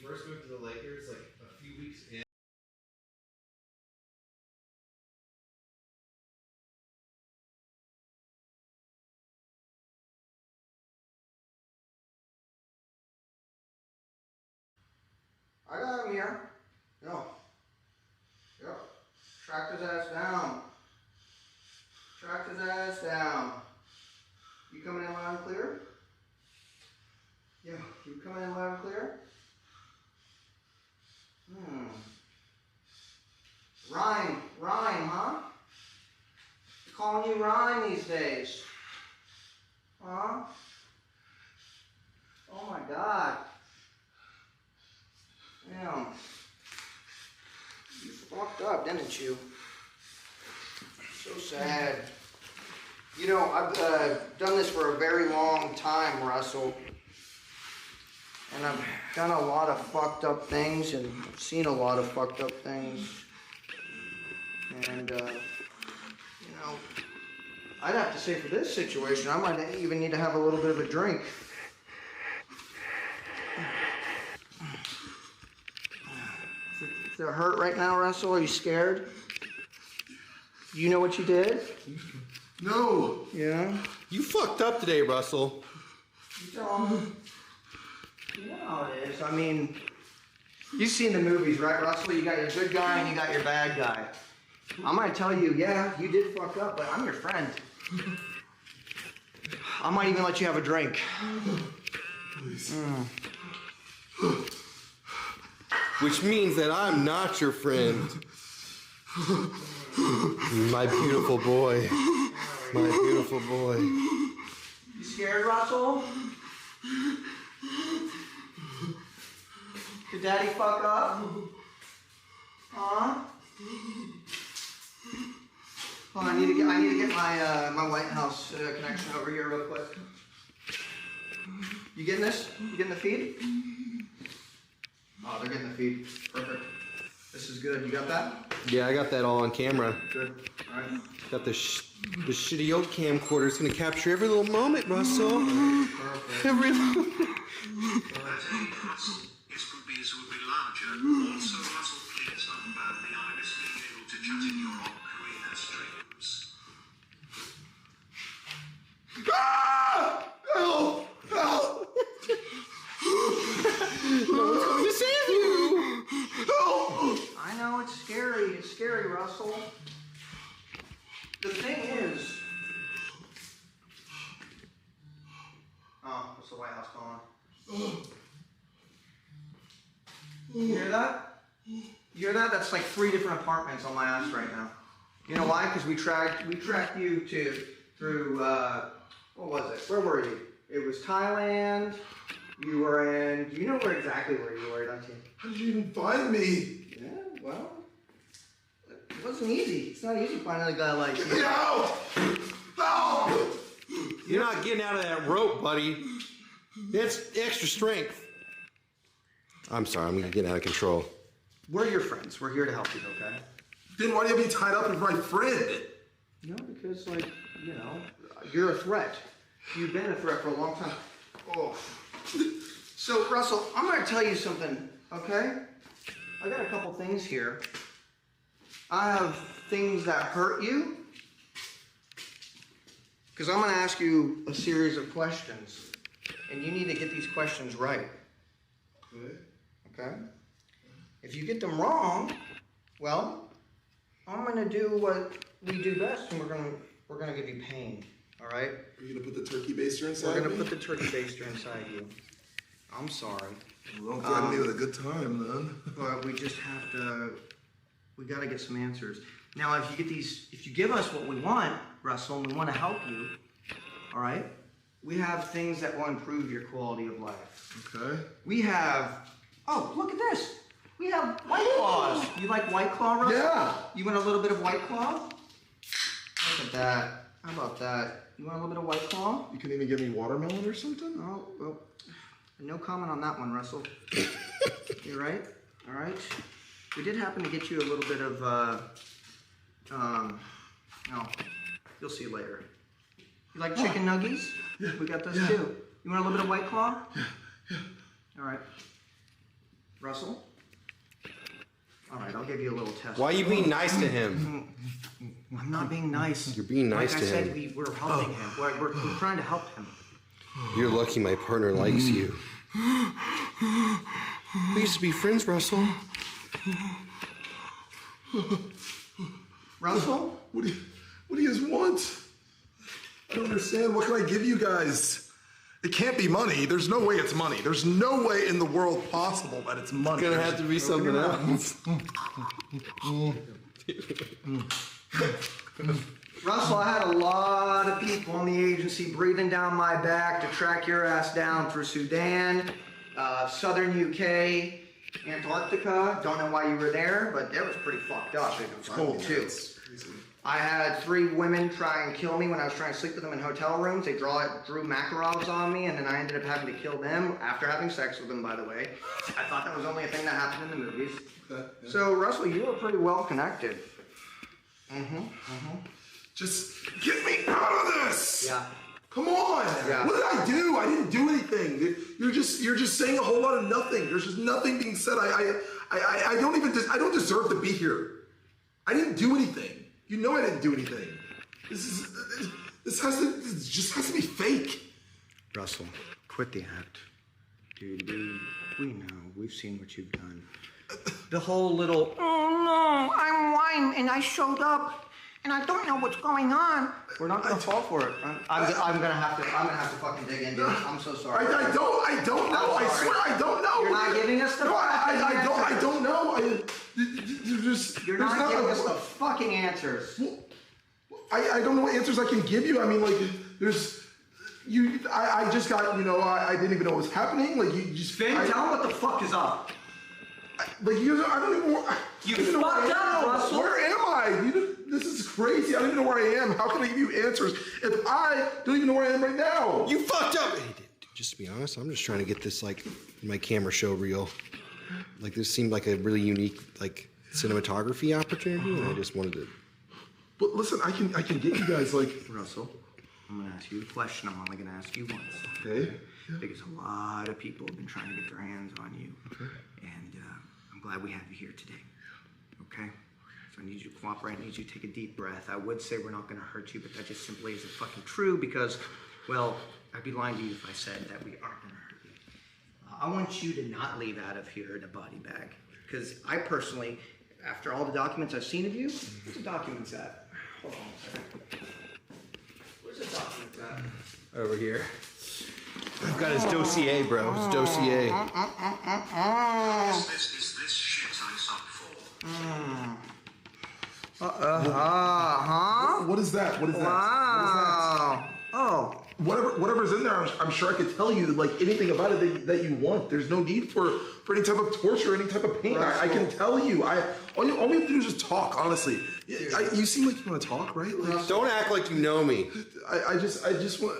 first moved to the Lakers, like a few weeks in. I got him here. Yo. Yo. Track his ass down. Track his ass down. You coming in loud and clear? Yo, you coming in loud and clear? Rhyme, huh? Calling you Rhyme these days. Huh? Oh my God. Damn. You fucked up, didn't you? So sad. You know, I've done this for a very long time, Russell. And I've done a lot of fucked up things and seen a lot of fucked up things. And, you know, I'd have to say for this situation, I might even need to have a little bit of a drink. Does it hurt right now, Russell? Are you scared? You know what you did? No. Yeah? You fucked up today, Russell. You tell him. You know how it is. I mean, you've seen the movies, right, Russell? You got your good guy and you got your bad guy. I'm gonna tell you, yeah, you did fuck up, but I'm your friend. I might even let you have a drink. Please. Which means that I'm not your friend. My beautiful boy. My beautiful boy. You scared, Russell? Did Daddy fuck up? Huh? Oh, I need to get my my White House connection over here real quick. You getting this? You getting the feed? Oh, they're getting the feed. Perfect. This is good. You got that? Yeah, I got that all on camera. Good. All right. Got the shitty old camcorder. It's gonna capture every little moment, Russell. Perfect. Every little. His pupils would be larger. Also, Russell cleared some about the iris being able to chat in your ocarina strings. Ah! Help! Help! No one's coming to save you! Help! I know it's scary. It's scary, Russell. The thing is... Oh, what's the White House calling? You hear that? You hear that? That's like 3 different apartments on my ass right now. You know why? Because we tracked you through what was it? Where were you? It was Thailand. You were in. You know exactly where you were, don't you? How did you even find me? Yeah. Well, it wasn't easy. It's not easy finding a guy like you. Get out! Help! You're not getting out of that rope, buddy. That's extra strength. I'm sorry, I'm getting out of control. We're your friends. We're here to help you, okay? Then why do you have me tied up with my friend? No, because, like, you know, you're a threat. You've been a threat for a long time. Oh. So, Russell, I'm going to tell you something, okay? I got a couple things here. I have things that hurt you. Because I'm going to ask you a series of questions. And you need to get these questions right. Okay. Okay? If you get them wrong, well, I'm going to do what we do best, and we're gonna give you pain. All right? Are you gonna put the turkey baster inside? We're gonna put the turkey baster inside you. I'm sorry. Well, don't threaten me with a good time, then. But we just have to. We got to get some answers. Now, if you give us what we want, Russell, and we want to help you, all right? We have things that will improve your quality of life. Okay. We have. Oh, look at this. We have White Claws. You like White Claw, Russell? Yeah. You want a little bit of White Claw? Look at that. How about that? You want a little bit of White Claw? You can even give me watermelon or something? Oh, well, no comment on that one, Russell. You're right. All right. We did happen to get you a little bit of, no, you'll see later. You like chicken nuggies? Yeah. We got those Yeah. too. You want a little bit of White Claw? Yeah. All right. Russell? Alright, I'll give you a little test. Why are you being nice to him? I'm not being nice. You're being nice like to I said, him. we're helping him. We're trying to help him. You're lucky my partner likes you. We used to be friends, Russell. Russell? What do you guys want? I don't understand. What can I give you guys? It can't be money. There's no way it's money. There's no way in the world possible that it's money. It's gonna have to be something else. Russell, I had a lot of people in the agency breathing down my back to track your ass down through Sudan, southern UK, Antarctica. Don't know why you were there, but that was pretty fucked up. It was cold too. I had 3 women try and kill me when I was trying to sleep with them in hotel rooms. They drew Makarovs on me, and then I ended up having to kill them after having sex with them, by the way. I thought that was only a thing that happened in the movies. So, Russell, you were pretty well connected. Just get me out of this! Yeah. Come on! Yeah. What did I do? I didn't do anything. You're just saying a whole lot of nothing. There's just nothing being said. I don't deserve to be here. I didn't do anything. You know I didn't do anything. This just has to be fake. Russell, quit the act. Dude, we know. We've seen what you've done. The whole little, oh no, I'm whining and I showed up and I don't know what's going on. We're not gonna fall for it. I'm gonna have to fucking dig into it. I'm so sorry. I don't know. I swear I don't know. You're not giving us the I don't know. You're not giving us the fucking answers. I don't know what answers I can give you. I mean, like, I just got, I didn't even know what was happening. Like, you just. Finn, tell him what the fuck is up. I don't even know. You fucked up, Russell. Where am I? This is crazy. I don't even know where I am. How can I give you answers if I don't even know where I am right now? You fucked up. Hey, just to be honest, I'm just trying to get this my camera show reel. Like this seemed like a really unique cinematography opportunity, and I just wanted to. But listen, I can get you guys Russell, I'm gonna ask you a question. I'm only gonna ask you once. Okay. Because a lot of people have been trying to get their hands on you. Okay. And I'm glad we have you here today. Okay? So I need you to cooperate. I need you to take a deep breath. I would say we're not going to hurt you, but that just simply isn't fucking true because, well, I'd be lying to you if I said that we aren't going to hurt you. I want you to not leave out of here in a body bag. Because I personally, after all the documents I've seen of you, where's the documents at? Hold on a second. Where's the documents at? Over here. I've got his dossier, bro. His dossier. Is this shit I signed for? What is that? What is that? Wow. Oh. Whatever's in there, I'm sure I could tell you anything about it that you want. There's no need for any type of torture, any type of pain. I can tell you. All we have to do is just talk. Honestly, you seem like you want to talk, right? Don't act like you know me. I just want.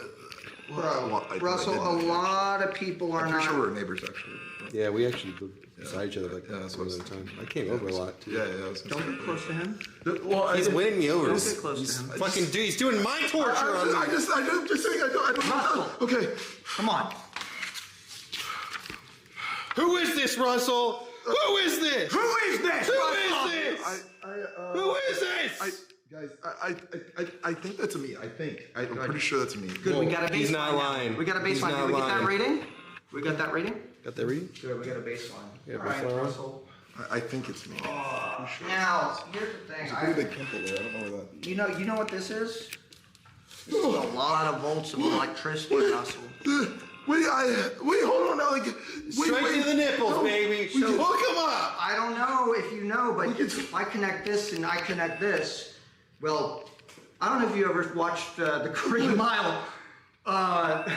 Russell, a lot of people are I'm not. pretty sure we're neighbors, actually. Yeah, we actually live beside each other most of the time. I came over a lot too. Yeah. Don't get close to him. Well, He's winning me over. Don't get close to him. Fucking dude, he's doing my torture on me. I'm just saying. I don't. Russell. Okay. Come on. Who is this, Russell? Who is this? Who is this? Who is this? Who is this? Guys, I think that's me. I'm pretty sure that's me. Good. We got a baseline. He's not now. lying. We got a He's baseline. not Did we get that lying. rating? We got that rating? Got that reading? Good. We got a baseline. Yeah, All right, baseline. Russell. I think it's me. Now, here's the thing. There's a pretty big pimple there. I don't know where that. You know what this is? This is a lot of volts of electricity, Russell. Wait, hold on now. Straight to the nipples, baby. So, Hook him up. I don't know if you know, but if I connect this and I connect this, well, I don't know if you ever watched the Korean Mile, but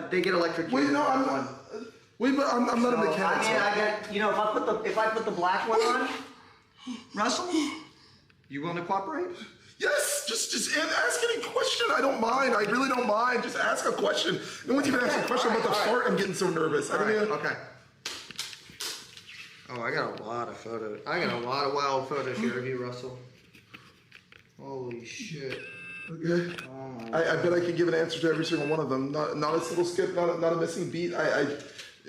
they get electrocuted. Wait, no, I'm not. Wait, but I'm not a mechanic. I mean, I get, if I put the black one on, Russell, you willing to cooperate? Yes, just ask any question. I don't mind. I really don't mind. Just ask a question. No one's even asked a question about the fart. I'm getting so nervous. Okay. Oh, I got a lot of photos. I got a lot of wild photos here of you, Russell. Holy shit. Okay. I bet I can give an answer to every single one of them. Not a little skip, not a missing beat.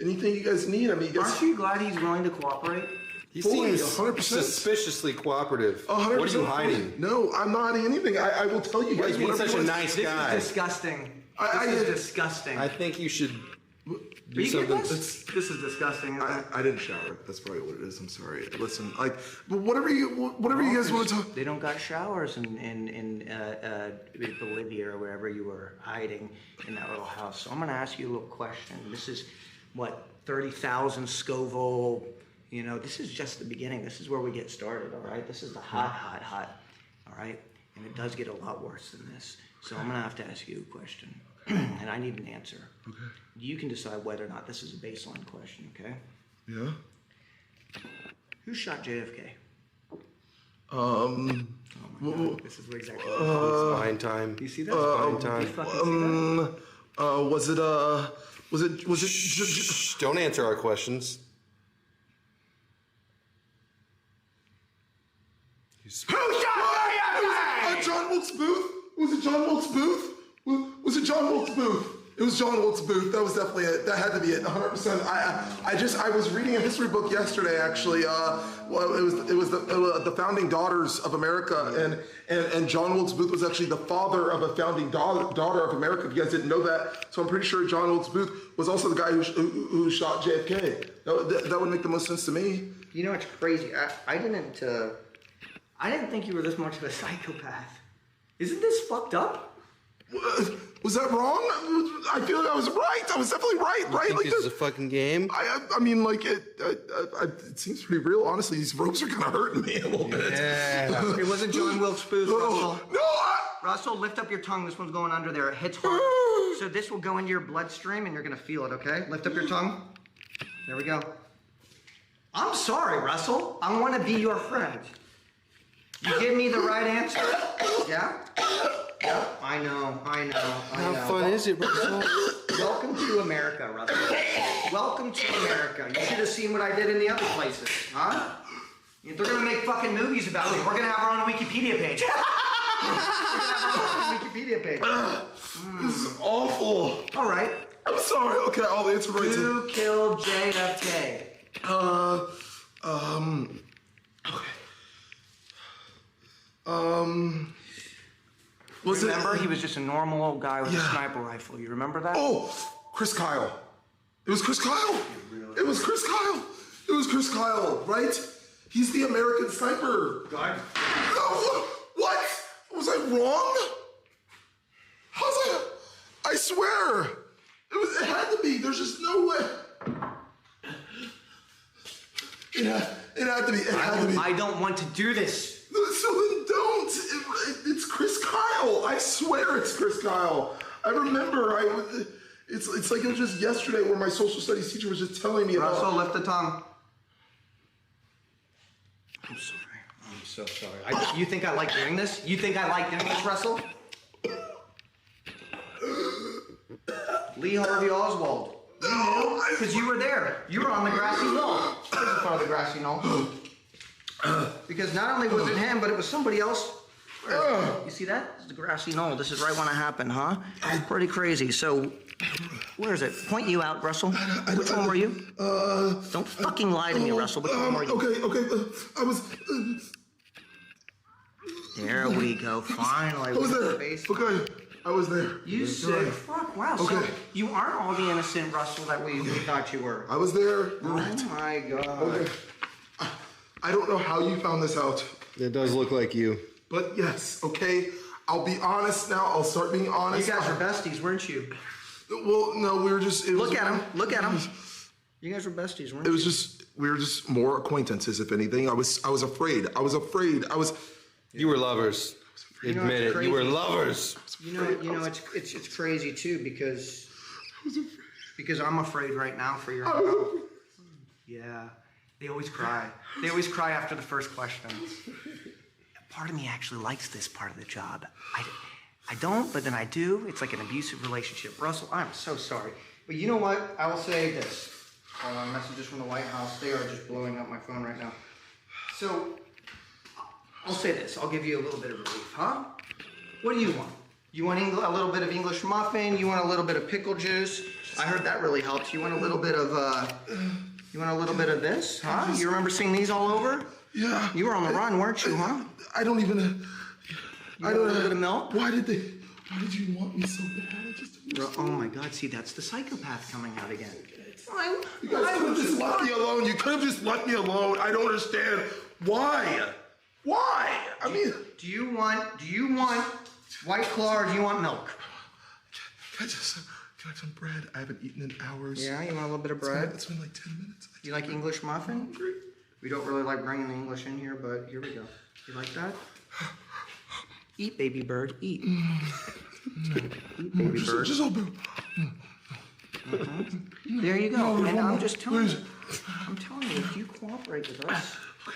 Anything you guys need? I mean, you guys. Aren't you glad he's willing to cooperate? He Fully, seems 100%. suspiciously cooperative. 100% What are you hiding? No, I'm not hiding anything. I will tell you guys. He's whatever such you a guys- nice This guy. is disgusting. I- This is I- disgusting. I think you should do you get something. this? This is disgusting. Isn't it? I didn't shower. That's probably what it is. I'm sorry. Listen, like, but whatever you guys want to talk. They don't got showers in Bolivia or wherever you were hiding in that little house. So I'm going to ask you a little question. This is what 30,000 Scoville. You know, this is just the beginning. This is where we get started. All right. This is the hot. All right. And it does get a lot worse than this. So I'm going to have to ask you a question, and I need an answer. Okay. You can decide whether or not this is a baseline question. Okay. Yeah. Who shot JFK? This is exactly. It's fine time. You see that? Fine You time. fucking see that? Was it? Shh, don't answer our questions. Who shot John Wilkes Booth? Was it John Wilkes Booth? Was it John Wilkes Booth? It was John Wilkes Booth. That was definitely it. That had to be it. 100%. I was reading a history book yesterday. Actually, well, it was the founding daughters of America, and John Wilkes Booth was actually the father of a founding daughter of America. If you guys didn't know that, so I'm pretty sure John Wilkes Booth was also the guy who shot JFK. That would make the most sense to me. You know, it's crazy. I didn't think you were this much of a psychopath. Isn't this fucked up? Was that wrong? I feel like I was right. I was definitely right. You Right? think Like this is a fucking game? I mean, like it seems pretty real. Honestly, these ropes are kind of hurting me a little bit. Yeah. It wasn't John Wilkes Booth, Oh, Russell. no, Russell, lift up your tongue. This one's going under there. It hits hard. So this will go into your bloodstream and you're going to feel it, okay? Lift up your tongue. There we go. I'm sorry, Russell. I want to be your friend. You give me the right answer? Yeah? Yeah, I know. How fun is it, Russell? Welcome to America, Russell. Welcome to America. You should have seen what I did in the other places, huh? They're gonna make fucking movies about it. We're gonna have our own Wikipedia page. We're gonna have our own Wikipedia page. This is awful. All right. I'm sorry. Okay, I'll answer right to. Who killed JFK? Was Remember, it? he was just a normal old guy with a Yeah. sniper rifle. You remember that? Oh, Chris Kyle. It was Chris Kyle. It was Chris Kyle. It was Chris Kyle, right? He's the American sniper. God. No, what? Was I wrong? How's that? I swear. It had to be. There's just no way. It had to be. It had to be. I don't want to do this. So then don't. It's Chris Kyle. I swear it's Chris Kyle. I remember. It's like it was just yesterday where my social studies teacher was just telling me about. Russell, lift the tongue. I'm sorry. I'm so sorry. You think I like doing this? You think I like doing this, Russell? Lee Harvey Oswald. No, Because you were there. You were on the grassy knoll. This is part of the grassy knoll. Because not only was it him, but it was somebody else. You see that? This is the grassy knoll. This is right when it happened, huh? It's pretty crazy. So, where is it? Point you out, Russell. Which one were you? Don't fucking lie to me, Russell. Which one were you? Okay. I was. There we go. Finally. I was we got the there. base. Okay, I was there. You sick fuck. Wow. So Okay. you aren't all the innocent Russell that we thought you were. I was there. You're Oh right. my god. Okay. I don't know how you found this out, It does look like you. but yes. Okay, I'll be honest now. I'll start being You honest. guys were besties, weren't you? Well, no, we were just. It Look was, at him. Look at him. You guys were besties, weren't It you? was just. We were just more acquaintances, if anything. I was afraid. I was. You were lovers. You know, Admit it's it. You were crazy. lovers. You know, it's crazy too because I'm afraid right now for your health. Yeah, they always cry. They always cry after the first question. Part of me actually likes this part of the job. I don't, but then I do. It's like an abusive relationship. Russell, I'm so sorry, but you know what? I will say this. Messages from the White House. They are just blowing up my phone right now. So I'll say this. I'll give you a little bit of relief, huh? What do you want? You want a little bit of English muffin? You want a little bit of pickle juice? I heard that really helps. You want a little bit of this, huh? You remember seeing these all over? Yeah. You were on the run, weren't you, huh? I don't even. You want a little bit of milk? Why did you want me so bad? I just. Oh my God! See, that's the psychopath coming out again. You guys could have just left me alone. You could have just left me alone. I don't understand. Why? Why? I mean. Do you want White Claw or do you want milk? Can I have some bread? I haven't eaten in hours. Yeah, you want a little bit of bread? It's been like 10 minutes. You like English muffin? We don't really like bringing the English in here, but here we go. You like that? Eat, baby bird, eat. Eat, baby bird. Just open. There you go. And I'm just telling you, if you cooperate with us, I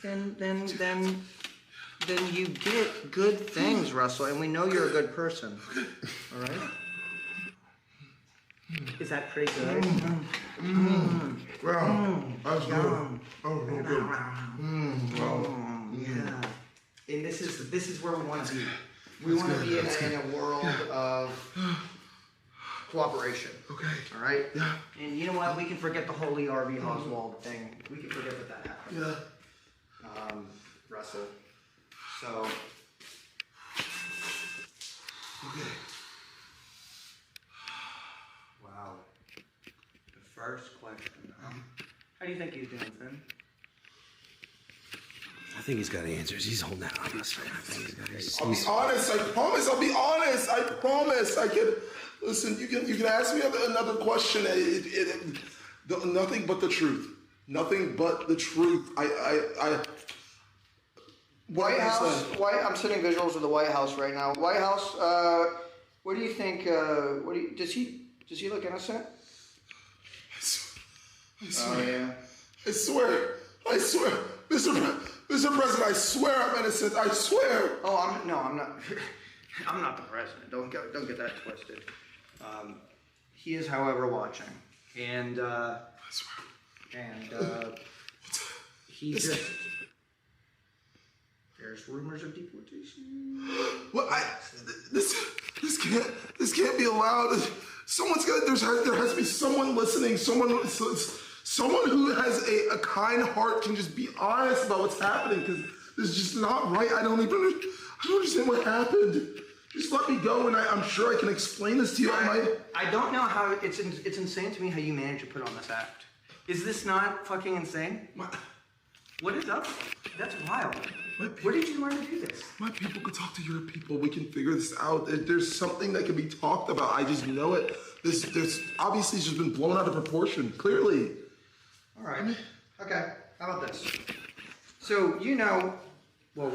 can do that. then you get good things, Russell, and we know you're a good person. All right? Is that pretty good? Wow, that's good. Oh, good. Yeah. And this is where we want to be. We want to be in a world of cooperation. Okay. All right? Yeah. And you know what? We can forget the whole E.R.V. Oswald thing. We can forget that that happened. Yeah. Russell. So. Okay. Wow. The first question, huh? How do you think he's doing, Finn? I think he's got answers. He's holding out on us. I think he's got I'll be honest. I promise. I'll be honest. I promise. I can. Listen. You can ask me another question. Nothing but the truth. Nothing but the truth. White House. I'm sending visuals of the White House right now. White House. What do you think? Does he look innocent? I swear. Oh yeah. I swear. Mr. President, I swear I'm innocent. I swear. Oh, I'm not. I'm not the president. Don't get that twisted. He is, however, watching, and I swear. he just. There's rumors of deportation. Well, this can't be allowed. Someone's got. There has to be someone listening. Someone who has a kind heart can just be honest about what's happening, because this is just not right. I don't understand what happened. Just let me go, and I'm sure I can explain this to you. I don't know how it's insane to me how you managed to put on this act. Is this not fucking insane? What is up? That's wild. Where did you learn to do this? My people could talk to your people. We can figure this out. There's something that can be talked about. I just know it. There's obviously it's just been blown out of proportion. Clearly. All right. Okay. How about this? So you know. Whoa!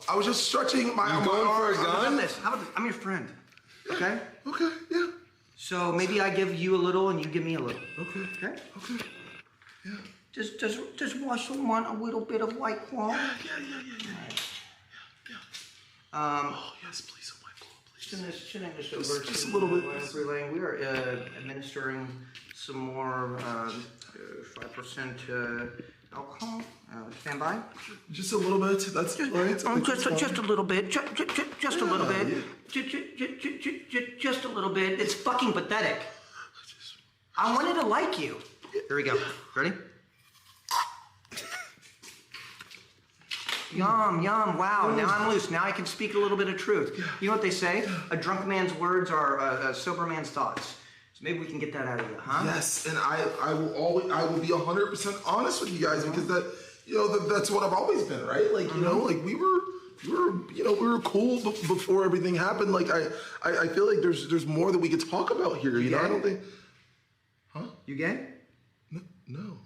I was just stretching my arm. for a How gun? about this? How about this? I'm your friend. Okay. Okay. Yeah. So maybe I give you a little and you give me a little. Okay. Okay. Okay. Yeah. Does Russell want a little bit of White Claw? Yeah. Oh yes, please, oh my God, please. Sending this over Just to a little bit. Relaying. We are administering some more 5% alcohol. Stand by. Just a little bit. That's right. Just a little bit. Just a little bit. Just a little bit. It's fucking pathetic. I wanted to like you. Here we go. Ready? Yum, wow, now I'm loose. Now I can speak a little bit of truth. You know what they say? A drunk man's words are a sober man's thoughts. So maybe we can get that out of you, huh? Yes, and I will be 100% honest with you guys, because that's what I've always been, right? Like, like we were cool before everything happened. Like I feel like there's more that we could talk about here. You know, I don't think. Huh? You gay? No.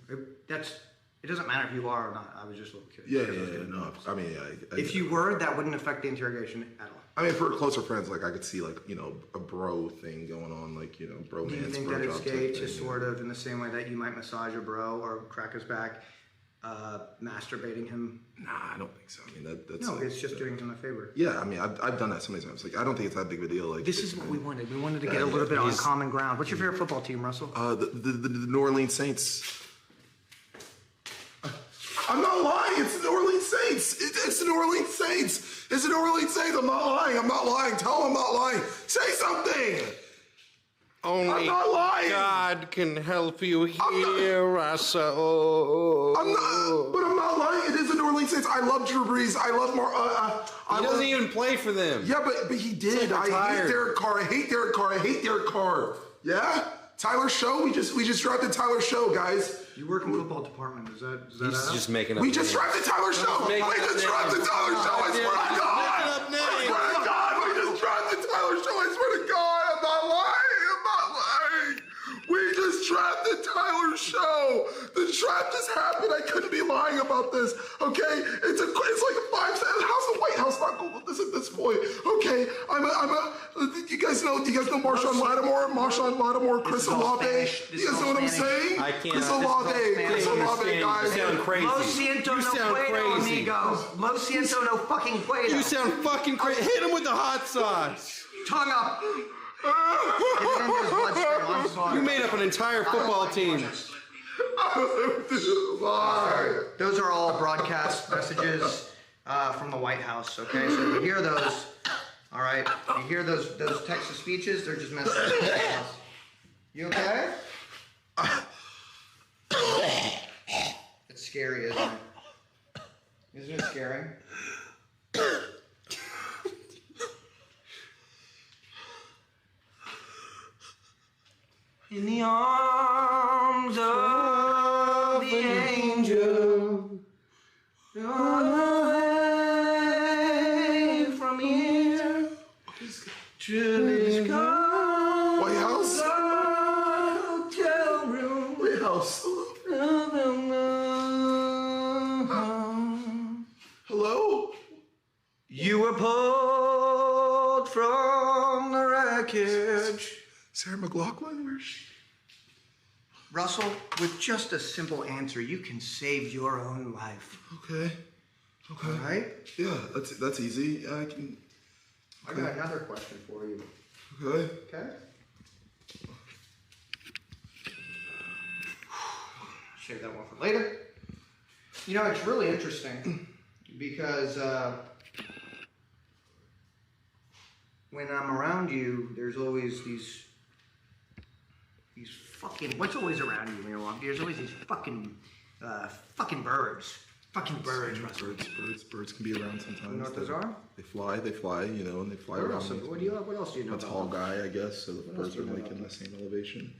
It doesn't matter if you are or not. I was just a little curious. Yeah. No, I mean, If you were, that wouldn't affect the interrogation at all. I mean, for closer friends, like I could see, like a bro thing going on, like bromance. Do you think that it's gay to sort of, in the same way that you might massage a bro or crack his back, masturbating him? Nah, I don't think so. I mean, that's no, it's just doing him a favor. Yeah, I mean, I've done that so many times. Like, I don't think it's that big of a deal. Like, This is what we wanted. We wanted to get a little bit on common ground. What's your favorite football team, Russell? the New Orleans Saints. I'm not lying. It's the New Orleans Saints. It's the New Orleans Saints. It's the New Orleans Saints. I'm not lying. I'm not lying. Tell them I'm not lying. Say something. Only I'm not lying. God can help you here, Russell. I'm not, but I'm not lying. It is the New Orleans Saints. I love Drew Brees. I love He doesn't even play for them. Yeah, but he did. I hate Derek Carr. I hate Derek Carr. I hate Derek Carr. Yeah? Tyler Show? We just drafted Tyler Show, guys. You work in football department. Is that He's just making up. We just drafted Tyler Show. We just drafted Tyler Show. I swear to God. I swear to God. We just drafted Tyler Show. I swear to God. I'm not lying. I'm not lying. We just drafted Tyler Show. The draft just happened. I couldn't be lying about this. Okay? It's like a 5 cent. How's the White House not cool with this at this point? Okay? You guys know Marshawn Lattimore? Marshawn Lattimore, Chris Olave? You guys know what I'm saying? I can't. Chris Olave, guys. You sound crazy. Lo siento, You no sound puedo, crazy. amigos. Lo siento, no fucking puedo. You sound fucking crazy. Hit him with the hot sauce. Tongue up. Get it into his bloodstream. I'm sorry. You made up an entire football team. Those are all broadcast messages from the White House, okay? So you hear those, all right? You hear those text-to speeches, they're just messages from the White House. You okay? It's scary, isn't it? Isn't it scary? In the arms of the angel, away from here to this White House? hotel room. White House. Hello? You were pulled from the wreckage. Sarah McLaughlin? Where's she? Russell, with just a simple answer, you can save your own life. Okay. All right? Yeah, that's easy. I can. I got another question for you. Okay. Okay? Save that one for later. You know, it's really interesting because when I'm around you, there's always these fucking, what's always around you when you're walking? There's always these fucking birds. Fucking birds, Russell. Birds can be around sometimes. You know what those are? They fly, you know, and they fly What around. else? What else do you know A about tall them? guy, I guess, so the What else birds do you are know like about in the them? same elevation.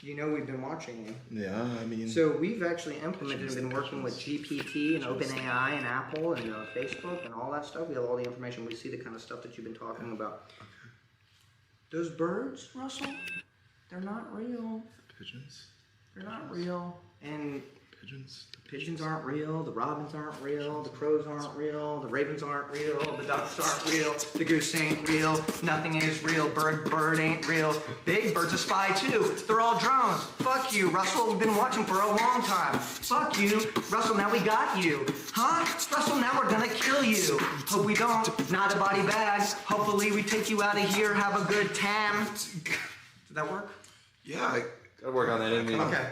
You know we've been watching you. Yeah, I mean. So we've actually implemented and been working with GPT and OpenAI and Apple and Facebook and all that stuff. We have all the information. We see the kind of stuff that you've been talking about. Those birds, Russell, they're not real. Pigeons. They're not real. And Pigeons. pigeons aren't real. The robins aren't real. The crows aren't real. The ravens aren't real. The ducks aren't real. The goose ain't real. Nothing is real. Bird ain't real. Big Bird's a spy too. They're all drones. Fuck you, Russell. We've been watching for a long time. Fuck you, Russell. Now we got you, huh? Russell, now we're gonna kill you. Hope we don't. Not a body bag. Hopefully we take you out of here. Have a good time. Did that work? Yeah. Gotta work on that, isn't it? Okay.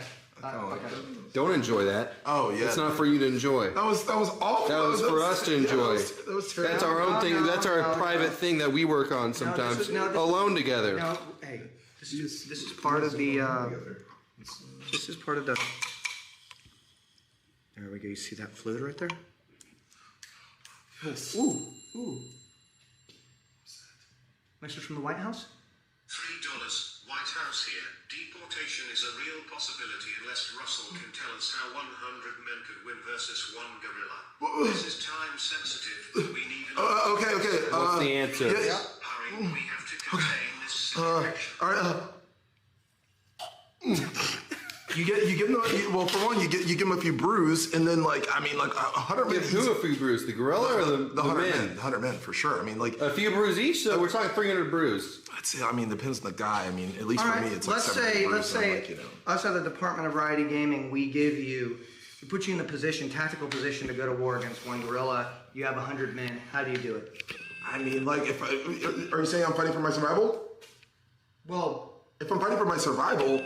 Don't enjoy that. Oh yeah. It's not for you to enjoy. That was awful. That was for us to enjoy. That was terrible. That's our own thing. no, That's our no, private no. thing that we work on sometimes, this is alone together. No, hey, this is part of the. This is part of the. There we go. You see that flute right there? Ooh. Message from the White House. $3. White House here. Deportation is a real possibility unless Russell can tell us how 100 men could win versus one gorilla. This is time sensitive. We need an Okay. What's the answer? Yeah. hurry. We have to contain this situation. All right. You give them. Well, for one, you give them a few brews, and then like 100 men. Give who a few brews? The gorilla or the 100 men? men? 100 men for sure. I mean, like A few brews each, so we're talking 300 brews. I'd say. I mean, depends on the guy. I mean, at least All for right. me, it's like let's 700 say brews, and I'm like, you know. us at the Department of Variety Gaming, we put you in the tactical position to go to war against one gorilla. You have 100 men. How do you do it? I mean, like, are you saying I'm fighting for my survival? Well, If I'm fighting for my survival,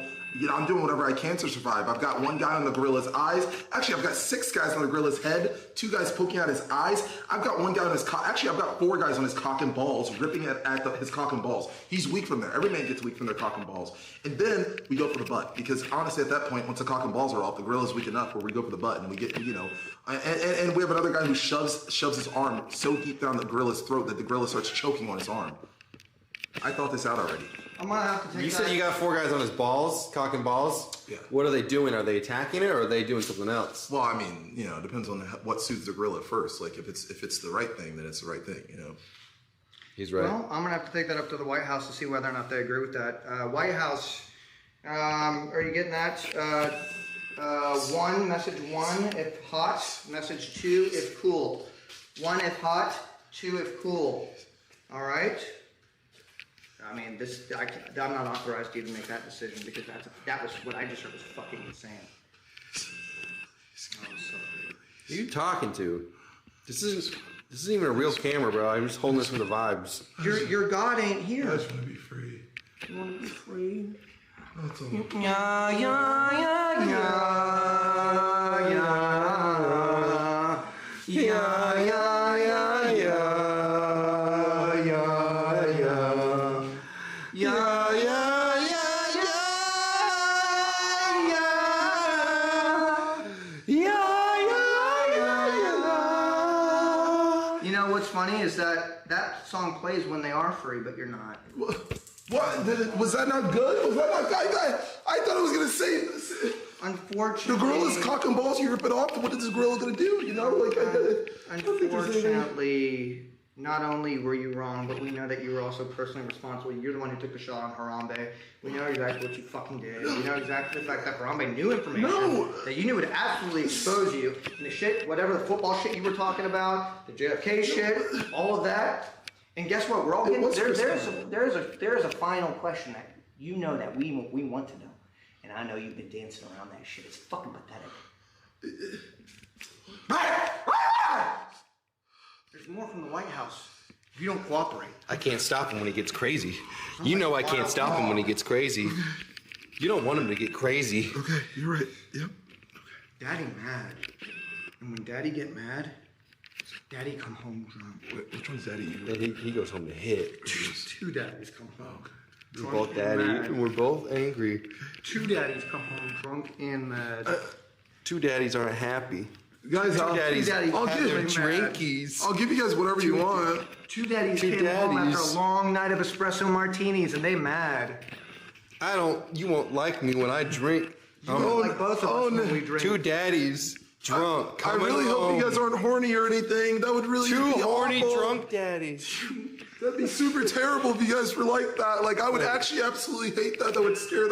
I'm doing whatever I can to survive. I've got one guy on the gorilla's eyes. Actually, I've got 6 guys on the gorilla's head, 2 guys poking out his eyes. I've got one guy on his cock. Actually, I've got 4 guys on his cock and balls, ripping his cock and balls. He's weak from there. Every man gets weak from their cock and balls. And then we go for the butt, because honestly, at that point, once the cock and balls are off, the gorilla's weak enough where we go for the butt, and we get, and we have another guy who shoves his arm so deep down the gorilla's throat that the gorilla starts choking on his arm. I thought this out already. I'm gonna have to take You that. said you got 4 guys on his balls, cock and balls? Yeah. What are they doing? Are they attacking it, or are they doing something else? Well, I mean, it depends on what suits the gorilla first. Like, if it's the right thing, then it's the right thing, He's right. Well, I'm gonna have to take that up to the White House to see whether or not they agree with that. White House, are you getting that? 1, message 1 if hot, message 2 if cool. 1 if hot, 2 if cool. All right. I mean, I'm not authorized to even make that decision, because that was what I just heard was fucking insane. I'm sorry. Who are you talking to? This isn't even a real camera, bro. I'm just holding this for the vibes. Your God ain't here. I just want to be free. You want to be free? That's all. Yeah, yeah, yeah, yeah, yeah, yeah, yeah, yeah, yeah. You know what's funny is that song plays when they are free, but you're not. What? Was that not good? Was that not good? I thought I was gonna say this. Unfortunately, The gorilla's cock and balls. You rip it off. What is this gorilla gonna do? I don't think there's anything. unfortunately, not only were you wrong, but we know that you were also personally responsible. You're the one who took the shot on Harambe. We know exactly what you fucking did. We know exactly the fact that Harambe knew information No. that you knew would absolutely expose you. And the shit, whatever the football shit you were talking about, the JFK shit, all of that. And guess what? We're all getting was there's a final question that you know that we want to know, and I know you've been dancing around that shit. It's fucking pathetic. There's more from the White House. If you don't cooperate. I can't stop him when he gets crazy. You know I can't stop him when he gets crazy. You don't want him to get crazy. Okay, you're right. Yep. Daddy mad, and when Daddy get mad, Daddy come home drunk. Wait, which one's Daddy? He goes home to hit. 2 daddies come home. We're Drunk both and daddy. mad. We're both angry. 2 daddies come home drunk and mad. 2 daddies aren't happy. Guys, 2 daddies daddies I'll have give their him drinkies. I'll give you guys whatever you want. 2 daddies 2 came home after daddies. a long night of espresso martinis, and they mad. You won't like me when I drink. Like both of us when we drink. 2 daddies drunk. I really hope you guys aren't horny or anything. That would really 2 be horny awful. drunk daddies. That'd be super terrible if you guys were like that. Like, I would actually absolutely hate that. That would scare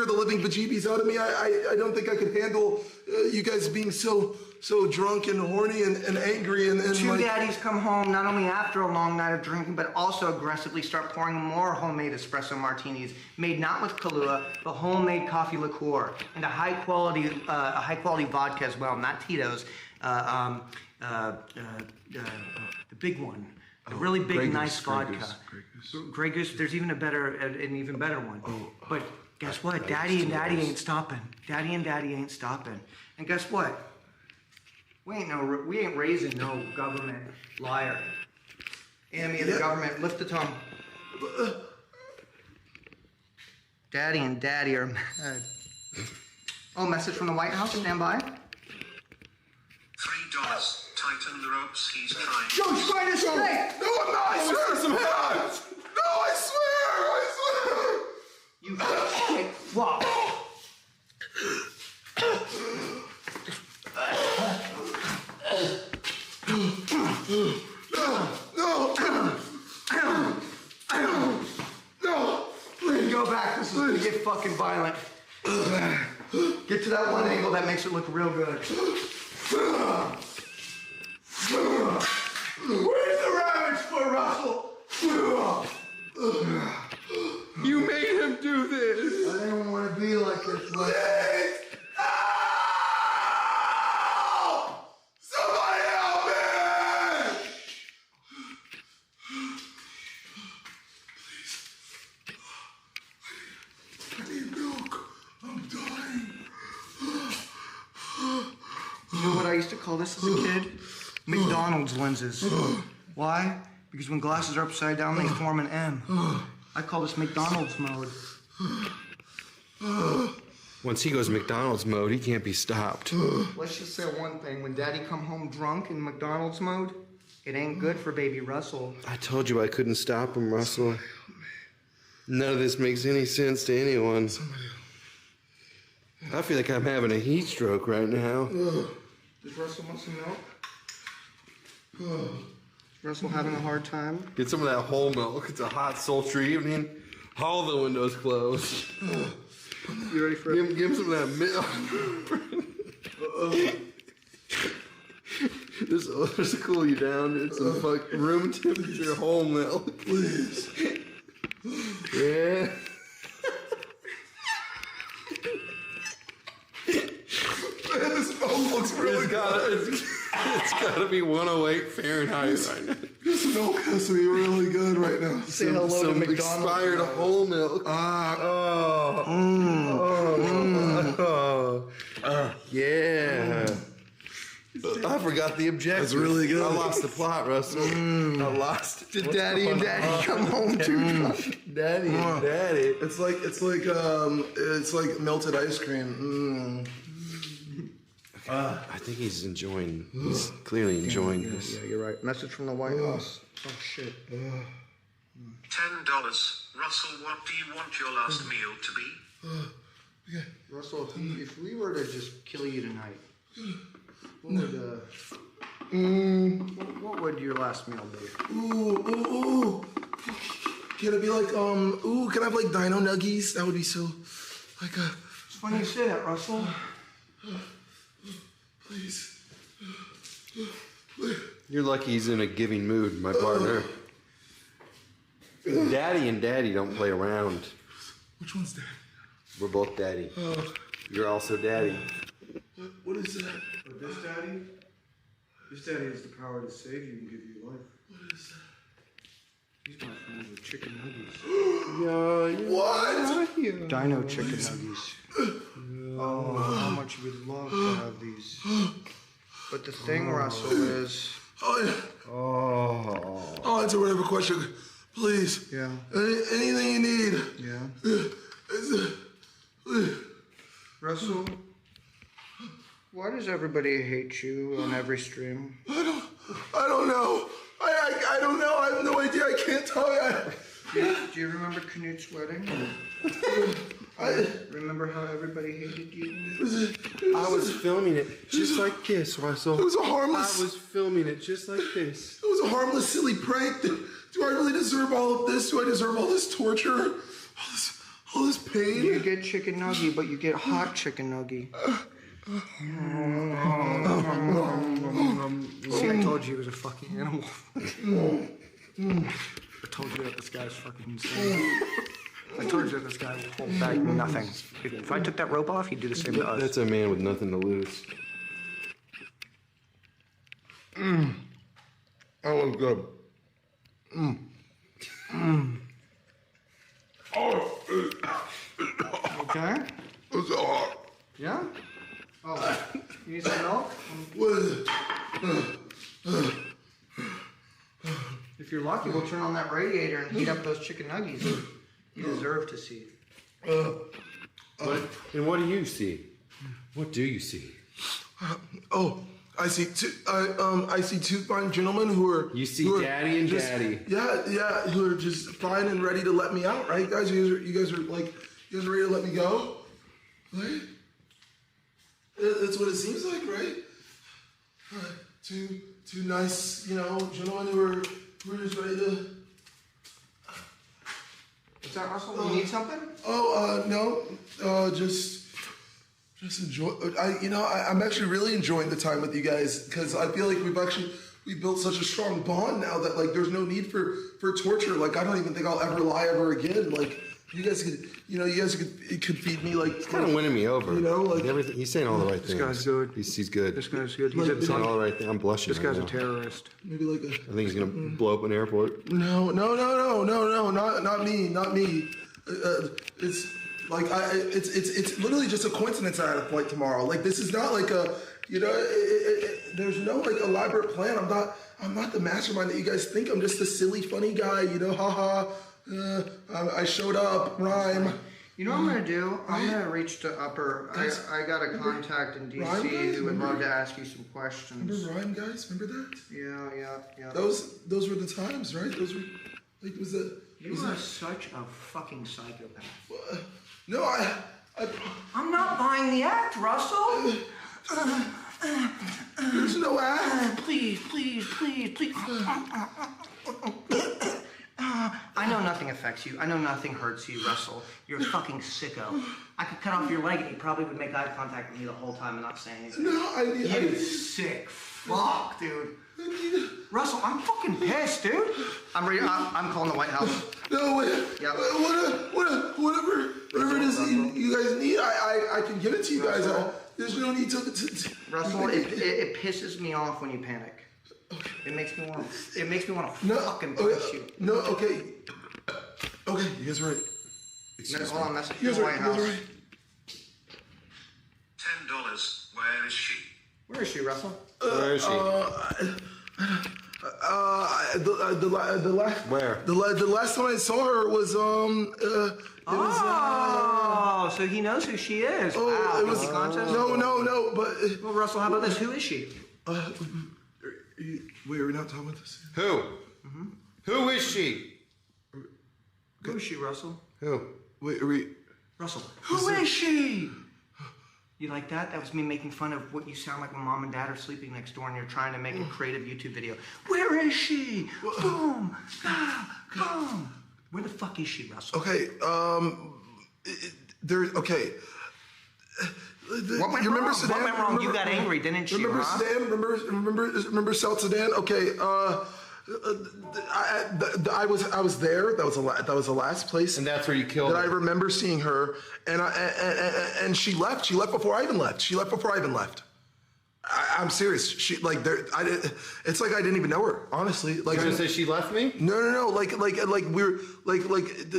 the living bejeebies out of me. I don't think I could handle you guys being so drunk and horny and angry and 2 like, daddies come home not only after a long night of drinking, but also aggressively start pouring more homemade espresso martinis, made not with Kahlua, but homemade coffee liqueur, and a high quality vodka as well, not Tito's. The big one, the really big, Grey Goose, nice Grey vodka. Goose, Grey Goose. Grey Goose. There's even an even better one. But guess what? Daddy and Daddy ain't stopping. Daddy and Daddy ain't stopping. And guess what? We ain't raising no government liar. Enemy of the government, lift the tongue. Daddy and Daddy are mad. Oh, message from the White House, stand by. $3. Tighten the ropes, he's trying. Joe, try this straight! No, I'm not. I swear. Some hands. No, I swear. You shit. Wow. Go back, this is gonna get fucking violent. Get to that one angle that makes it look real good. Where's the ravage for Russell? You made him do this. I didn't want to be like this, but Somebody help me! I need milk. used to call this as a kid? McDonald's lenses. Why? Because when glasses are upside down, they form an M. I call this McDonald's mode. Once he goes McDonald's mode, he can't be stopped. Let's just say one thing. When Daddy come home drunk in McDonald's mode, it ain't good for baby Russell. I told you I couldn't stop him, Russell. None of this makes any sense to anyone. I feel like I'm having a heat stroke right now. Does Russell want some milk? Is Russell having a hard time? Get some of that whole milk. It's a hot, sultry evening. All the windows closed. You ready for it? Give him some of that milk. This will cool you down. It's some room temperature whole milk. Please. Yeah. Man, this milk looks really good. It's gotta be 108 Fahrenheit right now. This milk has to be really good right now. Say hello to Some McDonald's. expired whole milk. Yeah. I forgot the objective. That's really good. I lost the plot, Russell. I lost it. Did Daddy and Daddy come home too drunk? Daddy, Daddy. It's like melted ice cream. I think he's enjoying. He's clearly enjoying this. Yeah, you're right. Message from the White House. Oh shit. $10. Russell, what do you want your last meal to be? Russell, if we were to just kill you tonight, what would your last meal be? Ooh. Can it be like, can I have like dino nuggies? That would be so, like a... It's funny you say that, Russell. Please. You're lucky he's in a giving mood, my partner. Daddy and Daddy don't play around. Which one's that? We're both Daddy. You're also Daddy. What is that? This Daddy? This Daddy has the power to save you and give you life. What is that? He's my friend with chicken nuggies. What? Dino chicken nuggies. Oh, how much you would love to have these. But the thing, Russell, is... Oh, yeah. I'll answer whatever question. Please. Yeah. Anything you need. Yeah. Russell, why does everybody hate you on every stream? I don't know. I don't know. I have no idea. I can't tell you. Do you remember Knut's wedding? Remember how everybody hated you? I was filming it just like this, Russell. It was a harmless... I was filming it just like this. It was a harmless, silly prank. Do I really deserve all of this? Do I deserve all this torture? All this pain? You get chicken nugget, but you get hot chicken nugget. See, I told you he was a fucking animal. I told you that this guy's fucking insane. I told you that this guy will hold back nothing. If I took that rope off, he'd do the same to us. That's a man with nothing to lose. That was good. Okay? It was so hot. Yeah? Oh, you need some milk? What is it? If you're lucky, we'll turn on that radiator and heat up those chicken nuggets. You deserve to see. And what do you see? What do you see? I see two. I see two fine gentlemen who are. You see who are Daddy and just- Daddy. Yeah, who are just fine and ready to let me out, right, guys? You guys are ready to let me go, right? That's what it seems like, right? Two nice, gentlemen who are just ready to. Is that Russell? You need something? No, just enjoy. I'm actually really enjoying the time with you guys because I feel like we built such a strong bond now that like there's no need for torture. Like I don't even think I'll ever lie ever again. Like you guys could feed me like. He's kind of winning me over. Everything. He's saying all the right things. guy's good. He's good. This guy's good. Like, He's saying all the right things. I'm blushing. This guy's right a now. terrorist. Maybe like a. I think he's gonna blow up an airport. No, not me. It's like it's literally just a coincidence I had a flight tomorrow. Like this is not like a You know, there's no like elaborate plan. I'm not the mastermind that you guys think. I'm just a silly, funny guy. You know, haha. I showed up, rhyme. You know what I'm gonna do? I'm gonna reach to Upper. Guys, I got a contact in Rhyme DC guys? who would love Remember- to ask you some questions. Remember rhyme, guys? Remember that? Yeah. Those were the times, right? Those were like it was a. You are such a fucking psychopath. No, I'm not buying the act, Russell. there's no act. Please. I know nothing affects you. I know nothing hurts you, Russell. You're a fucking sicko. I could cut off your leg and you probably would make eye contact with me the whole time and not say anything. No, I need. You sick fuck, dude. Russell, I'm fucking pissed, dude. I'm calling the White House. No, wait. Yep. Whatever it is that you guys need, I can give it to you guys. There's no need to Russell, it pisses me off when you panic. It makes me want to no, fucking punch you. No, okay. Okay, you guys are right. Hold on, message You from guys the are White right. You House. guys are right. $10. Where is she? Where is she, Russell? Where is she? Where? The last time I saw her was Oh, so he knows who she is. Wow, it was guilty conscience? no, but Well, Russell, how about this? Who is she? wait, are we not talking about this? Who? Who is she? Who is she, Russell? Who? Wait, are we? Russell, who is she? You like that? That was me making fun of what you sound like when mom and dad are sleeping next door and you're trying to make a creative YouTube video. Where is she? Boom! Boom! Where the fuck is she, Russell? Okay, okay. What went wrong? What went wrong? You got angry, didn't you, Remember huh? Sudan? Remember South Sudan? Okay, I was there. That was the last place. And that's where you killed that I her. remember seeing her, and she left. She left before I even left. I'm serious. She like there. It's like I didn't even know her. Honestly, like You gonna say she left me? no. Like we're like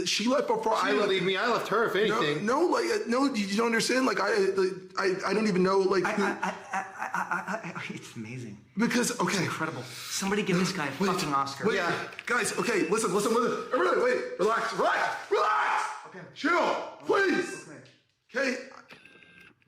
she left before She I didn't left. leave me. I left her, if anything. No, you don't understand. Like I don't even know. Like It's amazing. because okay. Incredible. Somebody give this guy a fucking Oscar. Wait, Yeah. guys. Okay, listen. Everybody, wait. Relax. Okay. Chill, please. Okay. Okay,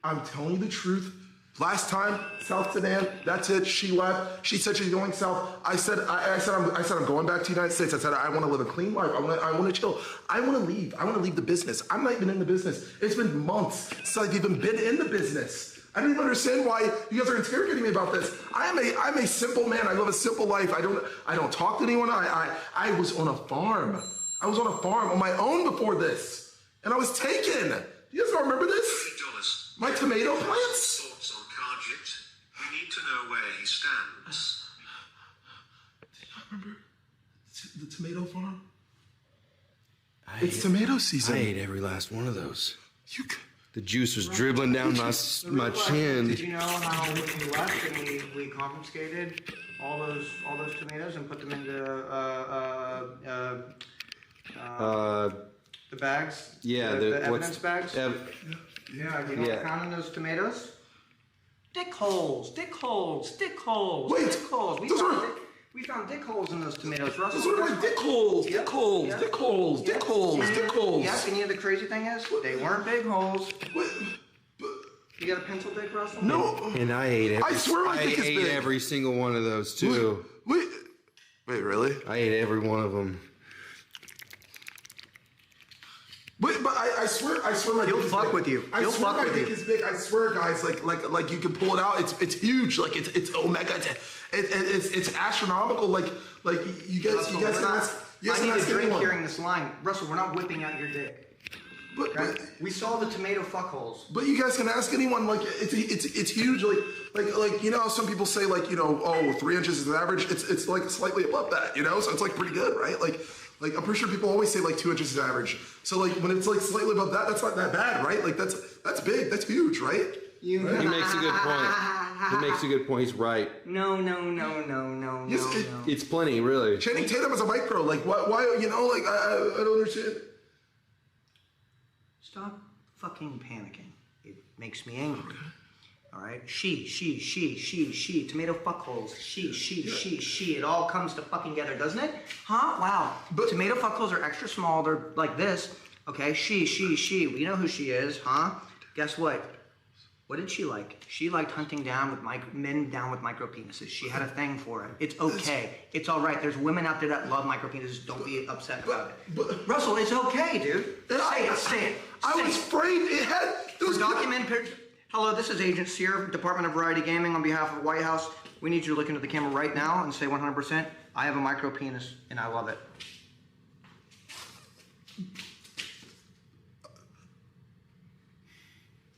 I'm telling you the truth. Last time, South Sudan. That's it. She left. She said she's going south. I said I'm going back to the United States. I said I want to live a clean life. I want to chill. I want to leave. I want to leave the business. I'm not even in the business. It's been months since I've even been in the business. I don't even understand why you guys are interrogating me about this. I'm a simple man. I live a simple life. I don't talk to anyone. I was on a farm. I was on a farm on my own before this, and I was taken. You guys don't remember this? $3. My tomato plants? Thoughts on Khajiit? We need to know where he stands. Remember the tomato farm? It's tomato season. I ate every last one of those. You. The juice was dribbling down my Did chin. you know how when we left and we confiscated all those tomatoes and put them into the bags? Yeah, the what's- evidence bags. Yeah, you know what Yeah. we found in those tomatoes? Dick holes. Wait, We found dick holes in those tomatoes, Russell. Those are like dick holes. Yep. Dick holes. Yep. Dick holes. Yep. Dick holes. Dick holes. Yep, and you know the crazy thing is? They weren't big holes. Wait, You got a pencil dick, Russell? no. And I ate it. I swear my dick is ate big. every single one of those too. Wait, really? I ate every one of them. Wait, but I swear my He'll dick is fuck big. with you. I He'll swear fuck my with dick you. is big. I swear, guys, like you can pull it out. It's huge. Like it's omega. It's astronomical. Like you guys Russell, can we're not- ask. You guys I can need ask a drink anyone. hearing this line. Russell, we're not whipping out your dick. But We saw the tomato fuck holes. But you guys can ask anyone. Like it's huge. Like you know, some people say like 3 inches is the average. It's like slightly above that. You know, so it's like pretty good, right? Like I'm pretty sure people always say like 2 inches is average. So like when it's like slightly above that, that's not that bad, right? Like that's big. That's huge, right? He makes a good point. He makes a good point. He's right. No. Yes, It's plenty, really. Channing Tatum is a micro. Like why you know? Like I don't understand. Stop fucking panicking. It makes me angry. All right, she, tomato fuckholes, she. It all comes to fucking together, doesn't it? Huh? Wow. But- Tomato fuckholes are extra small. They're like this. Okay, she. We know who she is, huh? Guess what? What did she like? She liked hunting down with men down with micro penises. She had a thing for it. It's okay. It's all right. There's women out there that love micro penises. Don't be upset about it. But- Russell, it's okay, dude. Say it. I was framed. It had those. Hello, this is Agent Sear, Department of Variety Gaming, on behalf of the White House. We need you to look into the camera right now and say 100%, I have a micro penis and I love it.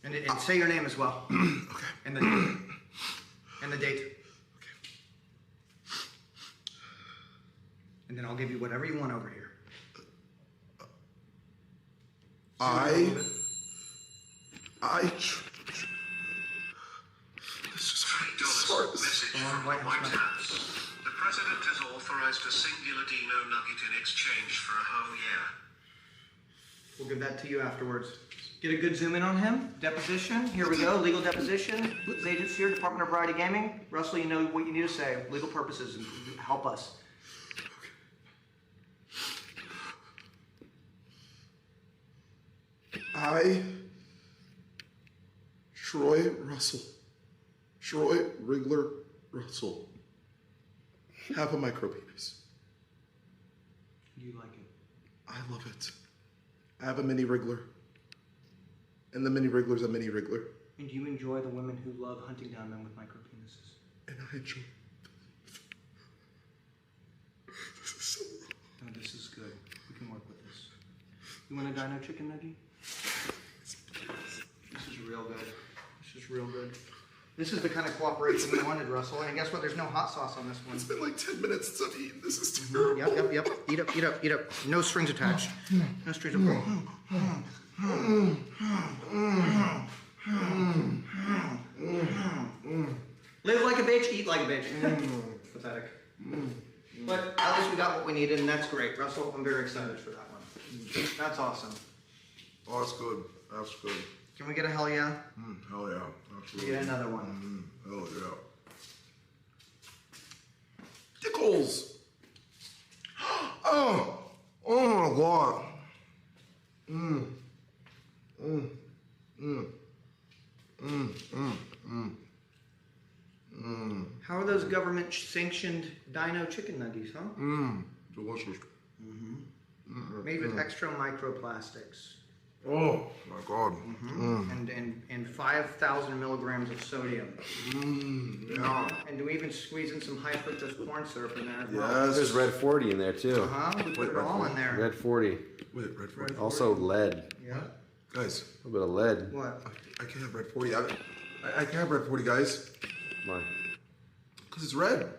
And say your name as well. Okay. And the date. And the date. And then I'll give you whatever you want over here. This is $3 message from the White House. The president has authorized a singular Dino nugget in exchange for a whole year. We'll give that to you afterwards. Get a good zoom in on him. Deposition. Here we go. Legal deposition. Agent Sear, Department of Variety Gaming. Russell, you know what you need to say. Legal purposes. Help us. Troy Rigler Russell, have a micro penis. Do you like it? I love it. I have a mini Wriggler. And the mini Wriggler's a mini Wriggler. And do you enjoy the women who love hunting down men with micro penises? And I enjoy this is so wrong. No, this is good. We can work with this. You want a dino chicken nugget? This is real good. This is real good. This is the kind of cooperation we wanted, Russell. And guess what? There's no hot sauce on this one. It's been like 10 minutes since I've eaten. This is terrible. Yep. Eat up. No strings attached. No strings attached. Live like a bitch, eat like a bitch. Pathetic. But at least we got what we needed, and that's great. Russell, I'm very excited for that one. That's awesome. Oh, that's good. That's good. Can we get a hell yeah? Hell yeah. Absolutely. Get another one. Hell yeah. Tickles. Oh my god. How are those government-sanctioned dino chicken nuggies, huh? Delicious. Made with extra microplastics. Oh my god. And 5,000 milligrams of sodium. Yeah. And do we even squeeze in some high fructose corn syrup in there as well? Yes. There's red 40 in there too. We put it all in there. Red 40. Wait, red 40. Also lead. Yeah. Guys, A little bit of lead. What? I can't have red 40. I can't have red 40, guys. Come on. Because it's red.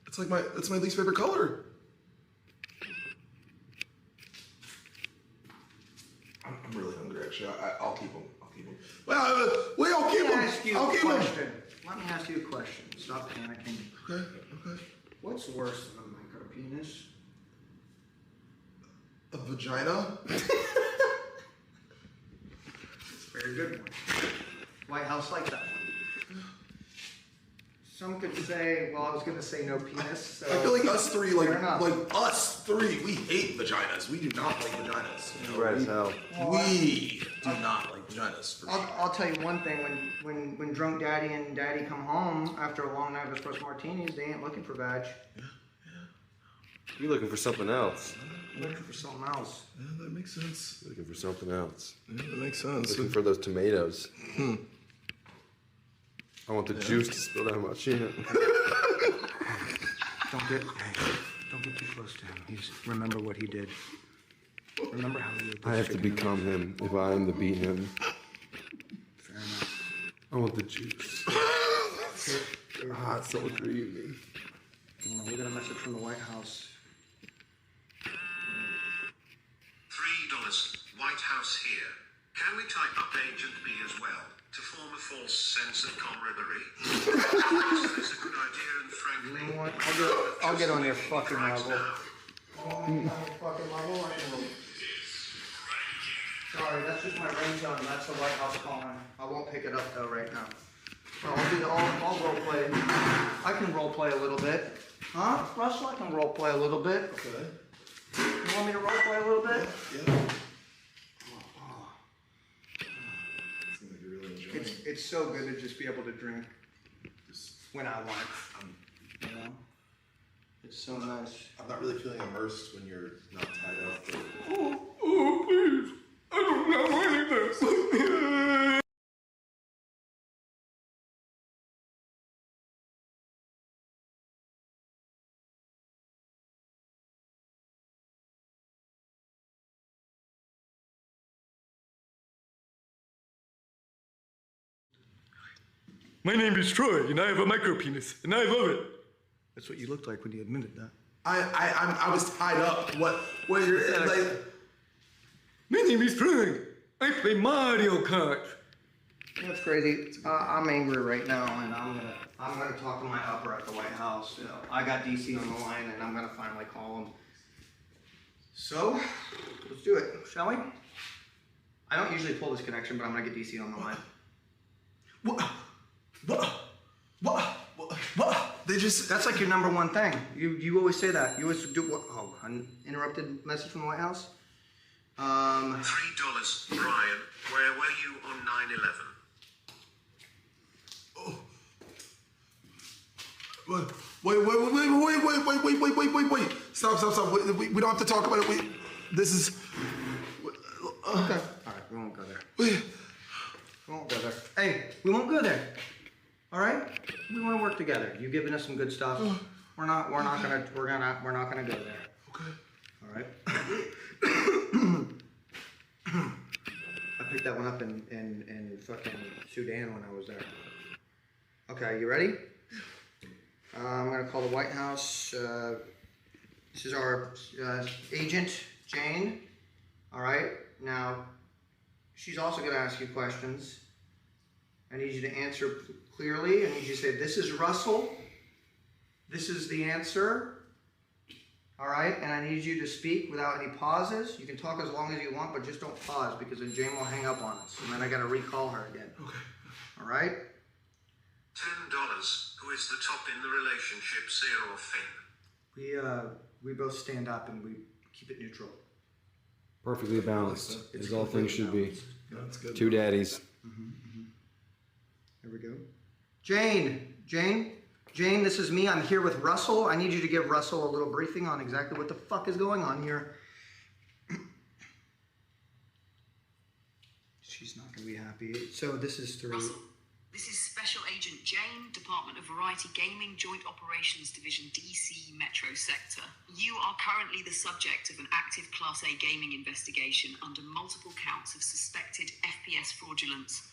It's like that's my least favorite color. I'm really hungry, actually. I'll keep them. I'll keep them. Well, I'll keep them. I'll keep them. Let me ask you a question. Stop panicking. Okay. What's worse than a micro penis? A vagina? Very good one. White House likes that one. Some could say, well, I was going to say no penis. So I feel like us three, fair enough. we hate vaginas. We do not like vaginas. You know, Red as hell. We do not like vaginas. For sure. I'll tell you one thing. When drunk daddy and daddy come home after a long night of espresso martinis, they ain't looking for vag. You're looking for something else. They're looking for something else. Yeah, that makes sense. Looking for something else. Yeah, that makes sense. Looking for those tomatoes. I want the juice to spill down my chin. Don't get too close to him. Remember what he did. Remember how he did. I have to become him if I am to beat him. Fair enough. I want the juice. It's so creamy. We got a message from the White House. $3. White House here. Can we type up Agent B as well to form a false sense of camaraderie? It's a good idea, and frankly, You know what? I'll get on your fucking level. Sorry, that's just my ringtone. That's the White House calling. I won't pick it up though right now. Well, I'll role play. I can role play a little bit. Huh? Russell, I can role play a little bit. Okay. You want me to role play a little bit? Yeah. Seems like you're really enjoying it. It's so good to just be able to drink when I want. You know? It's so nice. I'm not really feeling immersed when you're not tied up. But... Oh, please. I don't know anything. My name is Troy, and I have a micro penis, and I love it. That's what you looked like when you admitted that. I was tied up. What you're like? My name is Troy. I play Mario Kart. That's crazy. I'm angry right now, and I'm gonna talk to my upper at the White House. You know, I got DC on the line, and I'm gonna finally call him. So, let's do it, shall we? I don't usually pull this connection, but I'm gonna get DC on the line. What? They just... That's like your number one thing. You always say that. You always do what? Oh, an interrupted message from the White House. $3, Brian. Where were you on 9/11? Wait. Stop. We don't have to talk about it. This is... Okay. All right, we won't go there. We won't go there. Hey, we won't go there. All right? We want to work together. You've given us some good stuff. We're not gonna go there. Okay. All right. I picked that one up in fucking Sudan when I was there. Okay, you ready? I'm gonna call the White House. This is our agent, Jane. All right. Now, she's also gonna ask you questions. I need you to answer clearly. I need you to say, "This is Russell. This is the answer." All right, and I need you to speak without any pauses. You can talk as long as you want, but just don't pause because then Jane will hang up on us, and then I got to recall her again. Okay. All right? $10. Who is the top in the relationship, Seer or Finn? We both stand up and we keep it neutral. Perfectly balanced, as all things should be. That's good. Two daddies. Here we go. Jane, this is me. I'm here with Russell. I need you to give Russell a little briefing on exactly what the fuck is going on here. She's not going to be happy. So this is through... Russell, this is Special Agent Jane, Department of Variety Gaming, Joint Operations Division, DC Metro Sector. You are currently the subject of an active Class A gaming investigation under multiple counts of suspected FPS fraudulence,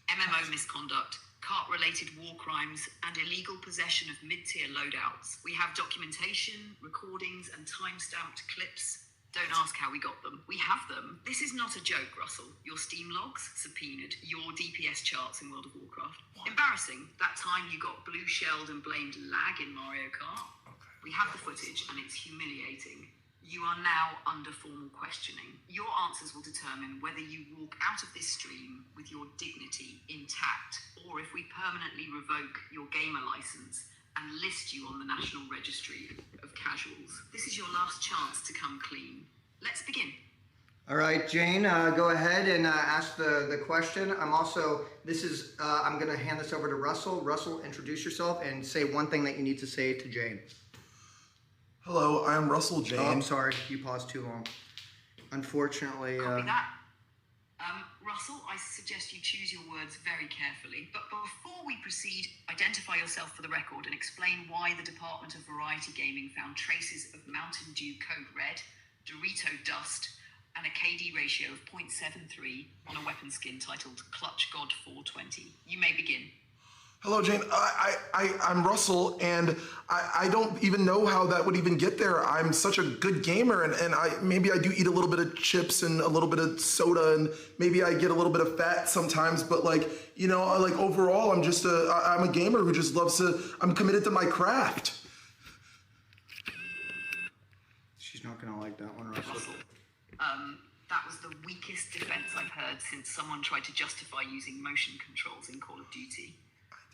MMO misconduct, cart-related war crimes, and illegal possession of mid-tier loadouts. We have documentation, recordings, and time-stamped clips. Don't ask how we got them. We have them. This is not a joke, Russell. Your Steam logs, subpoenaed. Your DPS charts in World of Warcraft. Embarrassing. That time you got blue-shelled and blamed lag in Mario Kart. We have the footage, and it's humiliating. You are now under formal questioning. Your answers will determine whether you walk out of this stream with your dignity intact, or if we permanently revoke your gamer license and list you on the National Registry of Casuals. This is your last chance to come clean. Let's begin. All right, Jane, go ahead and ask the question. I'm going to hand this over to Russell. Russell, introduce yourself and say one thing that you need to say to Jane. Hello, I'm Russell Jane. Oh, I'm sorry, you paused too long. Unfortunately, Copy that. Russell, I suggest you choose your words very carefully. But before we proceed, identify yourself for the record and explain why the Department of Variety Gaming found traces of Mountain Dew Code Red, Dorito Dust, and a KD ratio of 0.73 on a weapon skin titled Clutch God 420. You may begin. Hello, Jane. I'm Russell, and I don't even know how that would even get there. I'm such a good gamer, and maybe I do eat a little bit of chips and a little bit of soda, and maybe I get a little bit of fat sometimes. But overall, I'm a gamer who just loves to. I'm committed to my craft. she's not gonna like that one, Russell. That was the weakest defense I've heard since someone tried to justify using motion controls in Call of Duty.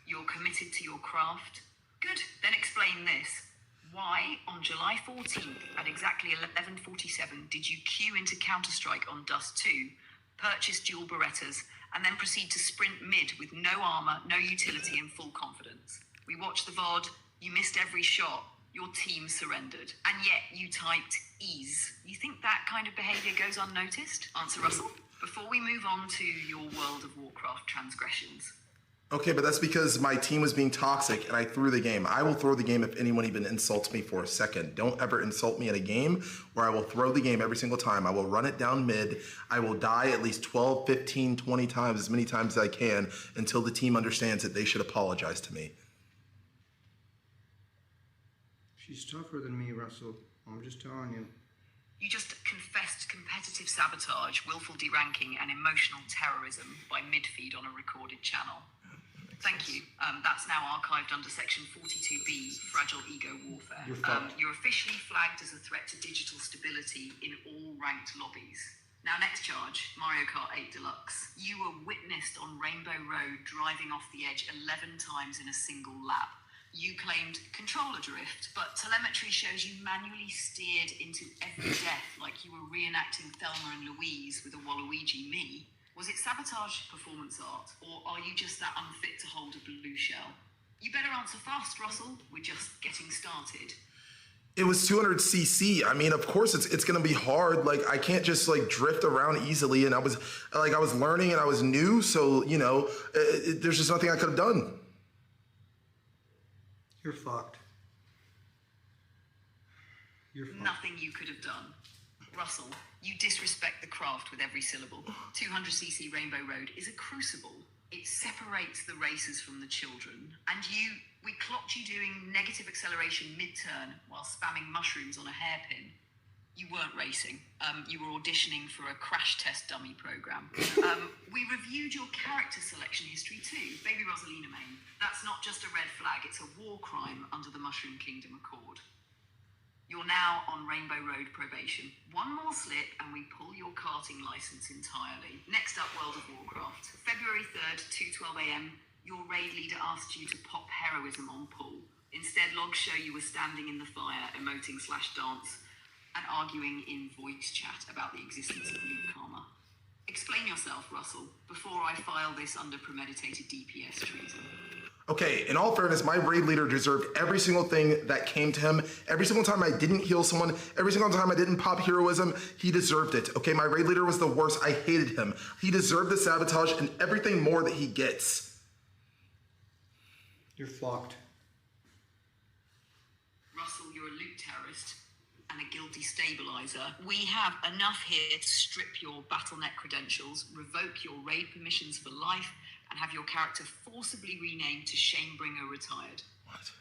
You're committed to your craft? Good, then explain this. Why, on July 14th at exactly 11:47, did you queue into Counter-Strike on Dust 2, purchase dual Berettas, and then proceed to sprint mid with no armor, no utility, and full confidence? We watched the VOD, you missed every shot, your team surrendered, and yet you typed ease. You think that kind of behavior goes unnoticed? Answer, Russell. Before we move on to your World of Warcraft transgressions. Okay, but that's because my team was being toxic and I threw the game. I will throw the game if anyone even insults me for a second. Don't ever insult me in a game where I will throw the game every single time. I will run it down mid. I will die at least 12, 15, 20 times, as many times as I can until the team understands that they should apologize to me. She's tougher than me, Russell. I'm just telling you. You just confessed competitive sabotage, willful deranking, and emotional terrorism by midfeed on a recorded channel. Thank you. That's now archived under Section 42B, Fragile Ego Warfare. You're officially flagged as a threat to digital stability in all ranked lobbies. Now, next charge, Mario Kart 8 Deluxe. You were witnessed on Rainbow Road driving off the edge 11 times in a single lap. You claimed controller drift, but telemetry shows you manually steered into every death like you were reenacting Thelma and Louise with a Waluigi me. Was it sabotage performance art, or are you just that unfit to hold a blue shell? You better answer fast, Russell. We're just getting started. It was 200cc. I mean, of course it's gonna be hard. Like, I can't just like drift around easily. And I was learning and I was new, so you know, there's just nothing I could have done. You're fucked. You're fucked. Nothing you could have done. Russell, you disrespect the craft with every syllable. 200cc Rainbow Road is a crucible. It separates the racers from the children. And we clocked you doing negative acceleration mid-turn while spamming mushrooms on a hairpin. You weren't racing. You were auditioning for a crash test dummy program. We reviewed your character selection history too. Baby Rosalina main. That's not just a red flag, it's a war crime under the Mushroom Kingdom Accord. You're now on Rainbow Road probation. One more slip and we pull your karting license entirely. Next up, World of Warcraft. February 3rd, 2:12 AM, your raid leader asked you to pop heroism on pull. Instead, logs show you were standing in the fire, emoting/dance, and arguing in voice chat about the existence of loot karma. Explain yourself, Russell, before I file this under premeditated DPS treason. Okay, in all fairness, my raid leader deserved every single thing that came to him. Every single time I didn't heal someone, every single time I didn't pop heroism, he deserved it. Okay, my raid leader was the worst. I hated him. He deserved the sabotage and everything more that he gets. You're fucked. Russell, you're a loot terrorist and a guilty stabilizer. We have enough here to strip your Battle.net credentials, revoke your raid permissions for life, and have your character forcibly renamed to Shamebringer Retired. What?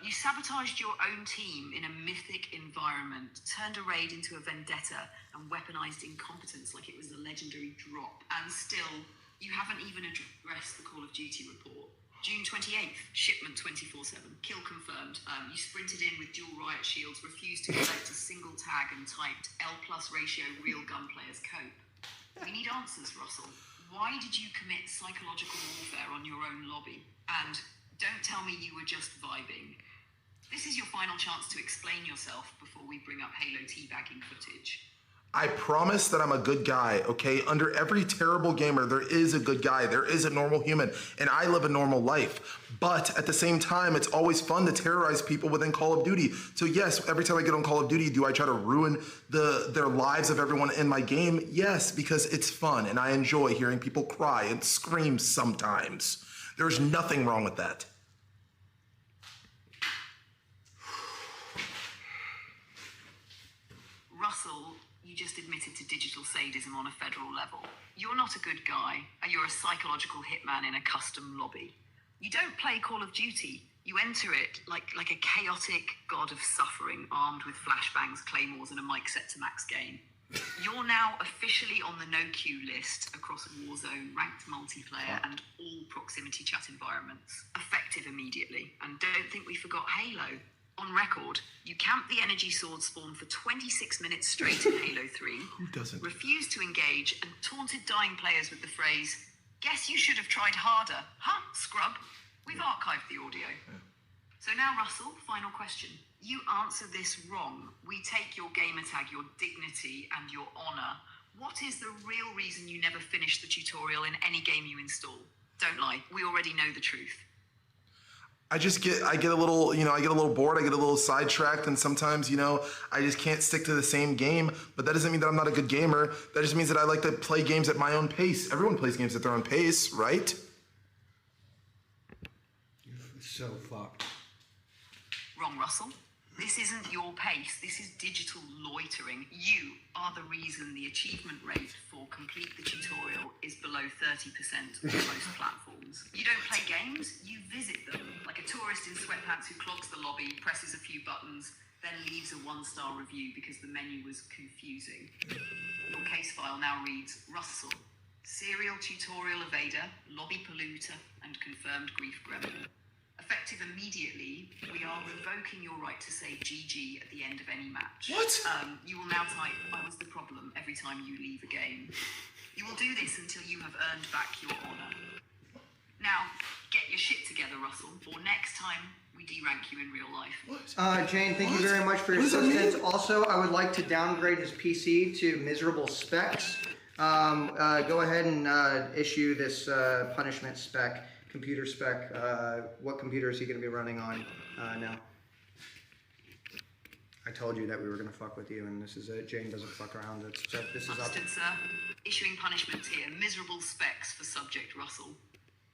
You sabotaged your own team in a mythic environment, turned a raid into a vendetta, and weaponized incompetence like it was a legendary drop. And still, you haven't even addressed the Call of Duty report. June 28th, shipment 24/7, kill confirmed. You sprinted in with dual riot shields, refused to collect a single tag, and typed L+ ratio real gun players cope. We need answers, Russell. Why did you commit psychological warfare on your own lobby? And don't tell me you were just vibing. This is your final chance to explain yourself before we bring up Halo teabagging footage. I promise that I'm a good guy, okay? Under every terrible gamer, there is a good guy. There is a normal human, and I live a normal life. But at the same time, it's always fun to terrorize people within Call of Duty. So yes, every time I get on Call of Duty, do I try to ruin their lives of everyone in my game? Yes, because it's fun, and I enjoy hearing people cry and scream sometimes. There's nothing wrong with that. Russell, you just admitted to digital sadism on a federal level. You're not a good guy, and you're a psychological hitman in a custom lobby. You don't play Call of Duty. You enter it like a chaotic god of suffering, armed with flashbangs, claymores, and a mic set to max gain. You're now officially on the no-queue list across Warzone, ranked multiplayer, and all proximity chat environments. Effective immediately. And don't think we forgot Halo. On record, you camped the energy sword spawn for 26 minutes straight in Halo 3. Who doesn't? Refused to engage and taunted dying players with the phrase, "Guess you should have tried harder, huh, scrub?" We've archived the audio. So now, Russell, final question. You answer this wrong. We take your gamer tag, your dignity, and your honor. What is the real reason you never finish the tutorial in any game you install? Don't lie. We already know the truth. I get a little, I get a little bored, I get a little sidetracked, and sometimes, I just can't stick to the same game, but that doesn't mean that I'm not a good gamer. That just means that I like to play games at my own pace. Everyone plays games at their own pace, right? So fucked. Wrong, Russell. This isn't your pace. This is digital loitering. You are the reason the achievement rate for complete the tutorial is below 30% on most platforms. You don't play games, you visit them. Like a tourist in sweatpants who clogs the lobby, presses a few buttons, then leaves a 1-star review because the menu was confusing. Your case file now reads Russell, serial tutorial evader, lobby polluter, and confirmed grief gremlin. Effective immediately, we are revoking your right to say GG at the end of any match. What? You will now type, I was the problem every time you leave a game. You will do this until you have earned back your honor. Now, get your shit together, Russell, or next time we derank you in real life. Jane, thank you very much for your What does that assistance. mean? Also, I would like to downgrade his PC to miserable specs. Go ahead and issue this punishment spec. Computer spec. What computer is he going to be running on now? I told you that we were going to fuck with you, and this is it. Jane doesn't fuck around. This is up. Understood, sir. Issuing punishments here. Miserable specs for subject Russell.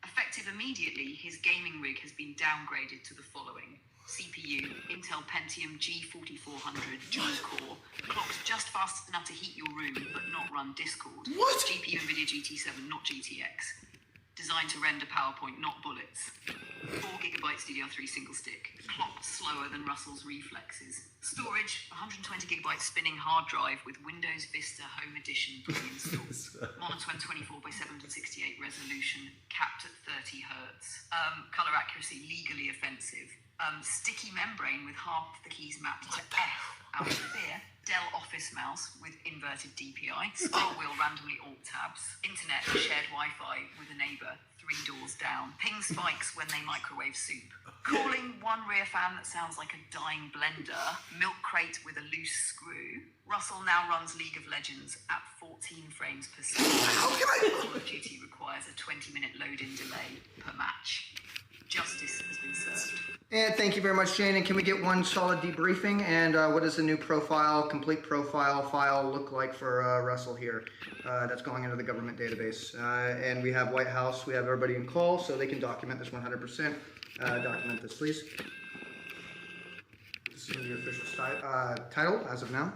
Effective immediately, his gaming rig has been downgraded to the following. CPU, Intel Pentium G4400 dual core. Clocked just fast enough to heat your room, but not run Discord. What? GPU NVIDIA GT7, not GTX. Designed to render PowerPoint, not bullets. 4GB DDR3 single stick. Clocked slower than Russell's reflexes. Storage, 120GB spinning hard drive with Windows Vista Home Edition pre-installed. Monitor 24x768 resolution, capped at 30 Hz. Color accuracy, legally offensive. Sticky membrane with half the keys mapped to F out of fear. Dell Office mouse with inverted DPI. Scroll wheel randomly alt tabs. Internet shared Wi-Fi with a neighbour 3 doors down. Ping spikes when they microwave soup. Calling one rear fan that sounds like a dying blender. Milk crate with a loose screw. Russell now runs League of Legends at 14 frames per second. How can I? Call of Duty requires a 20-minute load-in delay per match. Justice has been served. And thank you very much, Jane. And can we get one solid debriefing? And what does the new complete profile file look like for Russell here? That's going into the government database. And we have White House. We have everybody in call, so they can document this 100%. Document this, please. This is your official title as of now.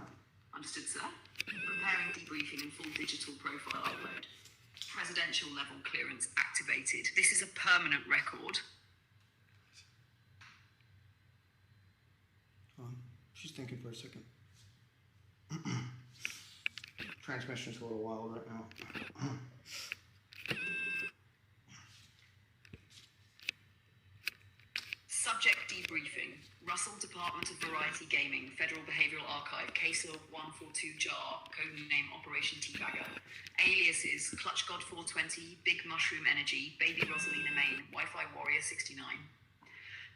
Understood, sir. Preparing debriefing and full digital profile upload. Presidential level clearance activated. This is a permanent record. She's thinking for a second. Transmission's a little wild right now. Subject debriefing. Russell Department of Variety Gaming, Federal Behavioral Archive, case log 142 jar, codename Operation Teabagger. Aliases, Clutch God 420, Big Mushroom Energy, Baby Rosalina Main, Wi-Fi Warrior 69.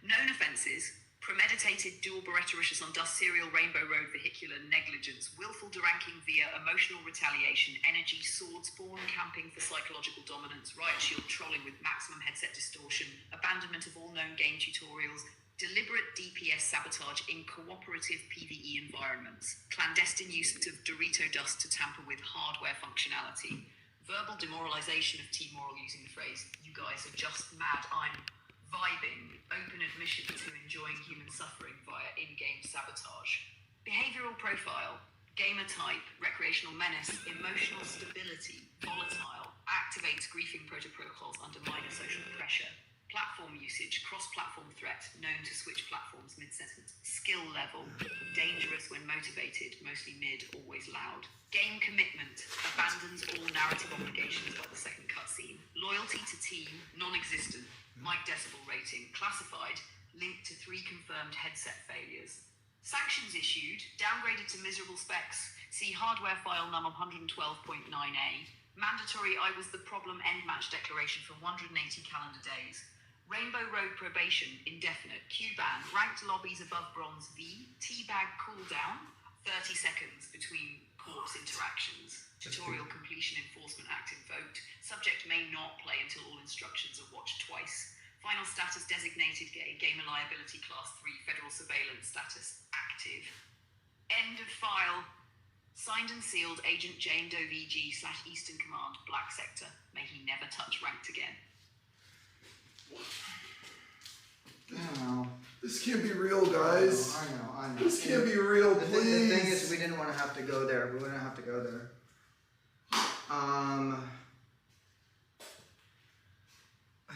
Known offences, premeditated dual Beretta Ricious on Dust serial Rainbow Road vehicular negligence, willful deranking via emotional retaliation, energy, swords, fawn camping for psychological dominance, riot shield trolling with maximum headset distortion, abandonment of all known game tutorials, deliberate DPS sabotage in cooperative PvE environments, clandestine use of Dorito dust to tamper with hardware functionality, verbal demoralization of Team Moral using the phrase, "You guys are just mad, I'm vibing," open admission to enjoying human suffering via in-game sabotage. Behavioral profile, gamer type, recreational menace, emotional stability, volatile, activates griefing protocols under minor social pressure. Platform usage, cross-platform threat, known to switch platforms mid-sentence. Skill level, dangerous when motivated, mostly mid, always loud. Game commitment, abandons all narrative obligations by the second cutscene. Loyalty to team, non-existent. Mic decibel rating, classified, linked to 3 confirmed headset failures. Sanctions issued, downgraded to miserable specs. See hardware file num 112.9a. Mandatory I was the problem end match declaration for 180 calendar days. Rainbow Road Probation, indefinite. Q-ban, ranked lobbies above bronze V. Teabag cooldown, 30 seconds between corpse interactions. Tutorial completion enforcement active vote. Subject may not play until all instructions are watched twice. Final status designated gay. Gamer liability class 3. Federal surveillance status active. End of file. Signed and sealed, Agent Jane Doe VG/Eastern Command, Black Sector. May he never touch ranked again. I know. This can't be real, guys. I know. This can't be real, The please. thing is, we didn't want to have to go there. We wouldn't have to go there. I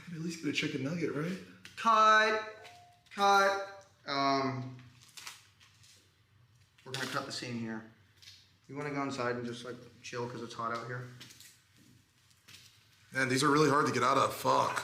could at least get a chicken nugget, right? Cut. We're gonna cut the scene here. You want to go inside and just like chill because it's hot out here? Man, these are really hard to get out of. Fuck.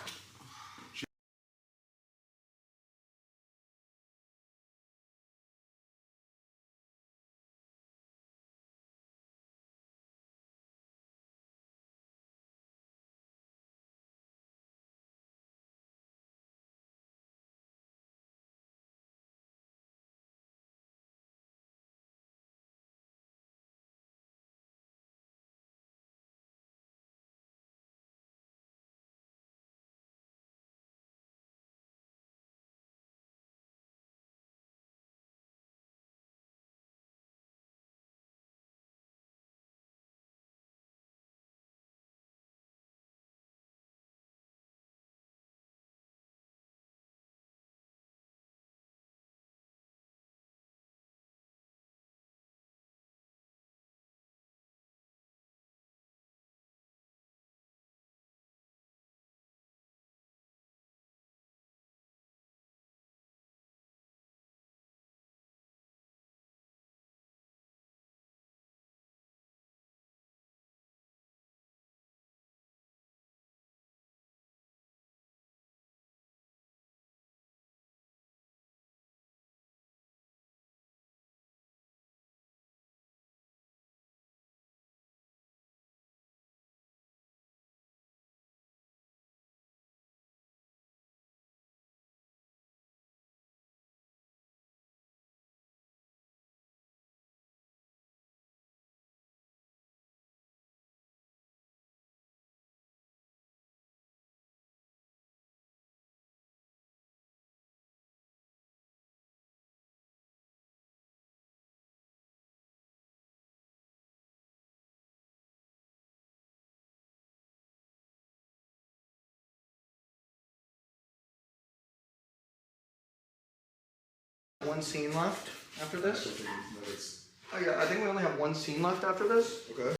One scene left after this? Oh yeah, I think we only have one scene left after this. Okay.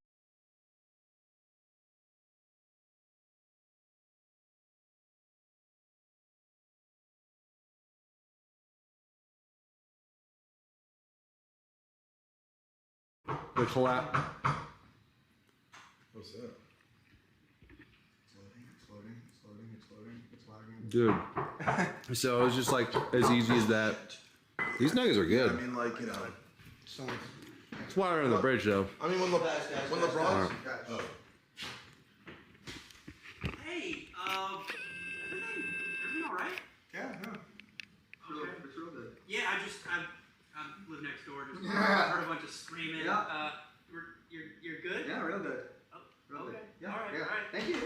The collapse. What's that? It's loading. Dude. So it's just like as easy as that. These nuggets are I good. mean, like, you know. So, It's water on the bridge though. I mean, when LeBron. Alright. Oh. Hey, everything all right? yeah, no. Okay. It's real good. Yeah, I live next door. Just heard a bunch of screaming. Yeah. You're good? Yeah, real good. Oh, Real okay. good. Yeah, All right. yeah. All right. Thank you.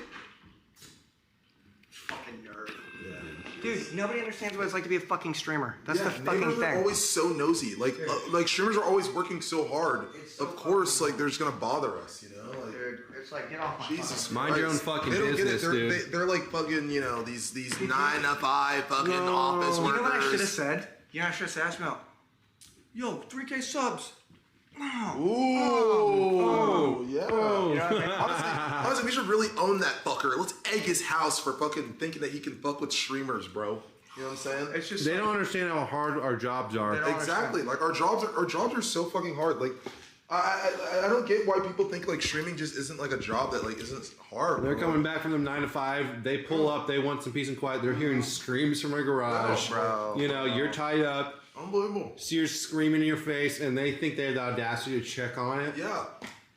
Fucking nerd. Yeah. Dude, nobody understands what it's like to be a fucking streamer. That's the fucking neighbors are thing. always so nosy. Like streamers are always working so hard. It's so Of course, fucking like they're just gonna bother us, you know? Like, Dude, it's like, get off my Jesus fucking- Mind your own Christ. fucking They don't get it. business, dude. They're like fucking, you know, these 9 to 5 fucking office You workers. know what I should have said? You know what I should have said? I smell. Yo, 3K subs. No. Ooh, yeah. You know what I mean? Honestly, we should really own that fucker. Let's egg his house for fucking thinking that he can fuck with streamers, bro. You know what I'm saying? It's just They like, don't understand how hard our jobs are. They don't Exactly. Like our jobs are so fucking hard. Like I don't get why people think like streaming just isn't like a job that like isn't hard. They're bro. coming back from them 9 to 5. They pull up. They want some peace and quiet. They're hearing screams from our garage. No, bro. You know, you're tied up. Unbelievable. Sears screaming in your face, and they think they have the audacity to check on it. Yeah.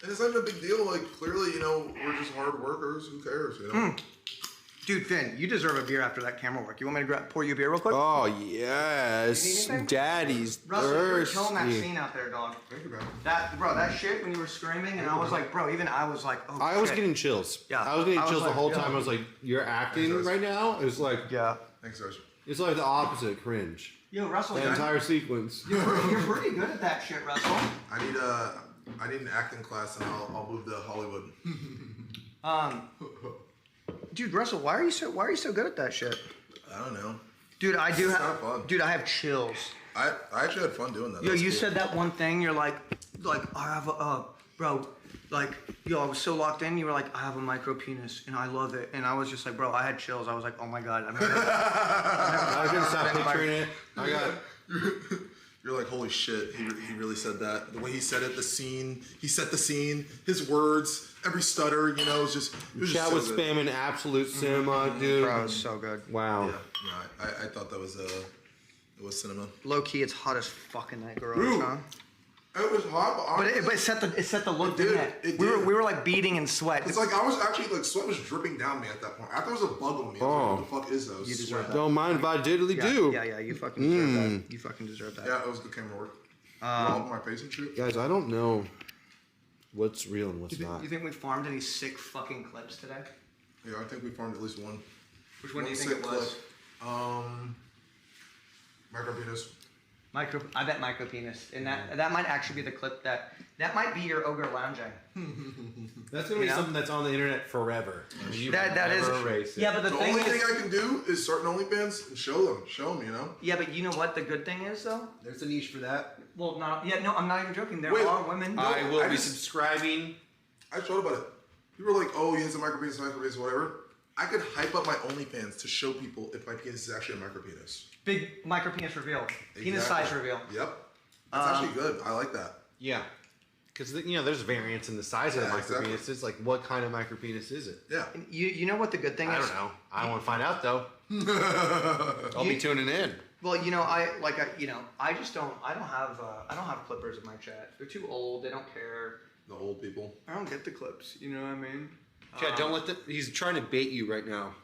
And it's not even a big deal. Like clearly, you know, we're just hard workers. Who cares? You know. Dude, Finn, you deserve a beer after that camera work. You want me to pour you a beer real quick? Oh yes, You need anything? Daddy's Russell, you were killing that thirsty. scene out there, dog. Thank you, man. That shit when you were screaming, and I was like, bro, even I was like, oh, I was shit. getting chills. Yeah, I was getting I was chills the like, whole yeah. time. I was like, "You're acting Thanks, right now." It was like, Yeah. Thanks, Serge. it's like the opposite, cringe. Yo, Russell, The entire sequence. you're pretty good at that shit, Russell. I need an acting class, and I'll move to Hollywood. Dude, Russell, why are you so good at that shit? I don't know. Dude, I do It's have not fun. Dude, I have chills. I actually had fun doing that. Yo, That was you cool. said that one thing, you're like I have a bro, like, yo, I was so locked in, you were like, I have a micro penis and I love it. And I was just like, bro, I had chills. I was like, oh my god, I've never I was gonna stop picturing it. I got. You're like, holy shit, he really said that. The way he said it, the scene, he set the scene, his words, every stutter, you know, it was just Chad so was good. spamming absolute cinema, dude. Bro, it was so good. Wow. Yeah, no, I thought that was it was cinema. Low key, it's hot as fuck in that garage, Dude, huh? It was hot, but But honestly, it set the look, It did, didn't it? it We did. were like beating in sweat. it's like I was actually like sweat was dripping down me at that point. After there was a bug on me, I was like, what the fuck is those? You deserve that. Don't mind if I diddly yeah, do. yeah, you fucking deserve that. You fucking deserve that. Yeah, it was good camera work. All my face and shit. Guys, I don't know what's real and what's You not. think we farmed any sick fucking clips today? Yeah, I think we farmed at least one. Which one do you One think it sick was? clip. Micro penis. I bet micro penis, and that might actually be the clip that might be your ogre lounging. That's gonna be You know? something that's on the internet forever. You That can is never erase it. yeah, but the The thing only is, thing I can do is start an OnlyFans and show them, you know? yeah, but you know what the good thing is though? There's a niche for that. Well, no, I'm not even joking. There Wait, are women. I will I be just- subscribing. I thought about it. People were like, oh, he has a micro penis, whatever. I could hype up my OnlyFans to show people if my penis is actually a micro penis. Big micro penis reveal. Penis Exactly. size reveal. Yep. That's actually good. I like that. Yeah. Because, there's variance in the size of the Yeah, micro exactly. Mm-hmm. penises. Like, what kind of micro penis is it? Yeah. You know what the good thing is? I don't know. I want to find out, though. I'll be tuning in. Well, I just don't. I don't have clippers in my chat. They're too old. They don't care. The old people. I don't get the clips. You know what I mean? Chad, don't let the... He's trying to bait you right now.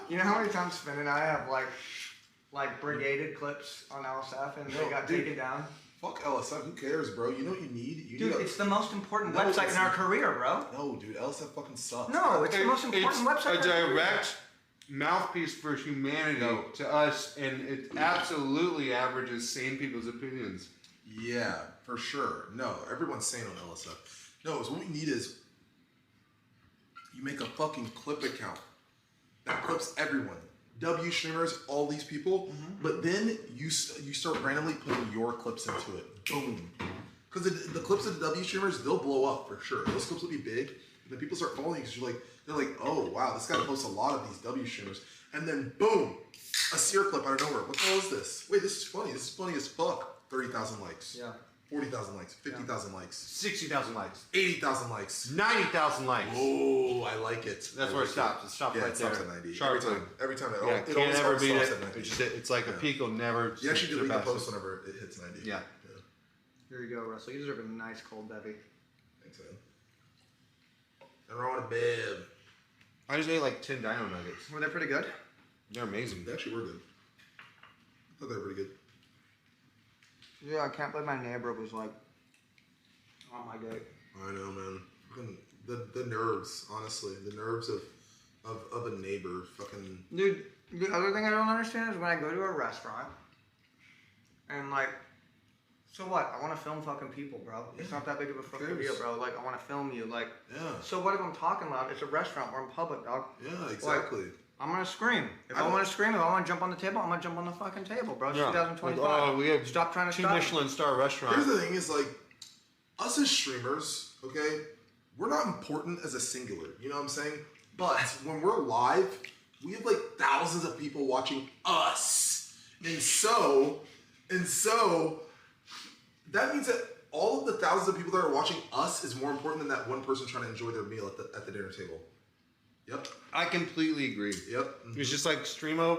You know how many times Finn and I have like brigaded clips on LSF and they No, got dude. taken down? Fuck LSF. Who cares, bro? You know what you need? You Dude, need it's the most important No, website it's in our not. career, bro. No, dude. LSF fucking sucks. No, it's the most important website. in our career. mouthpiece for humanity No. to us, and it absolutely averages sane people's opinions. Yeah, for sure. No, everyone's sane on LSF. No, so what we need is you make a fucking clip account that clips everyone. W streamers, all these people, but then you start randomly putting your clips into it. Boom. Because the clips of the W streamers, they'll blow up for sure. Those clips will be big. And then people start following because they're like, oh wow, this guy posts a lot of these W streamers. And then boom, a seer clip out of nowhere. What the hell is this? Wait, this is funny. This is funny as fuck. 30,000 likes. Yeah. 40,000 likes. 50,000 likes. 60,000 likes. 80,000 likes. 90,000 likes. Oh, I like it. That's where it stops. It stops Yeah, right it stops there. at 90. Sharply. Every time. Yeah, It can't always ever stops beat at it. 90. It's like a peak will never. You actually delete the surpass post it. whenever it hits 90. Yeah. Here you go, Russell. You deserve a nice cold bevy. Thanks, man. And wrong with a bib. I just ate like 10 dino nuggets. Were they pretty good? They're amazing. They actually were good. I thought they were pretty good. Yeah, I can't believe my neighbor was like, oh my god. I know, man. Fucking the nerves, honestly. The nerves of a neighbor. Fucking. Dude, the other thing I don't understand is when I go to a restaurant and like, so what? I want to film fucking people, bro. It's not that big of a fucking Cares. deal, bro. Like, I want to film you. Like, Yeah. so what if I'm talking loud? It's a restaurant. We're in public, dog. Yeah, exactly. I'm gonna scream. If I I don't- want to scream, if I want to jump on the table, I'm gonna jump on the fucking table, bro. It's Yeah. 2025. Like, oh, we have Stop trying to 2 stop me. Michelin star restaurants. Here's the thing: is like us as streamers, okay? We're not important as a singular. You know what I'm saying? But when we're live, we have like thousands of people watching us, and so that means that all of the thousands of people that are watching us is more important than that one person trying to enjoy their meal at the dinner table. Yep. I completely agree. Yep. It's just like streamer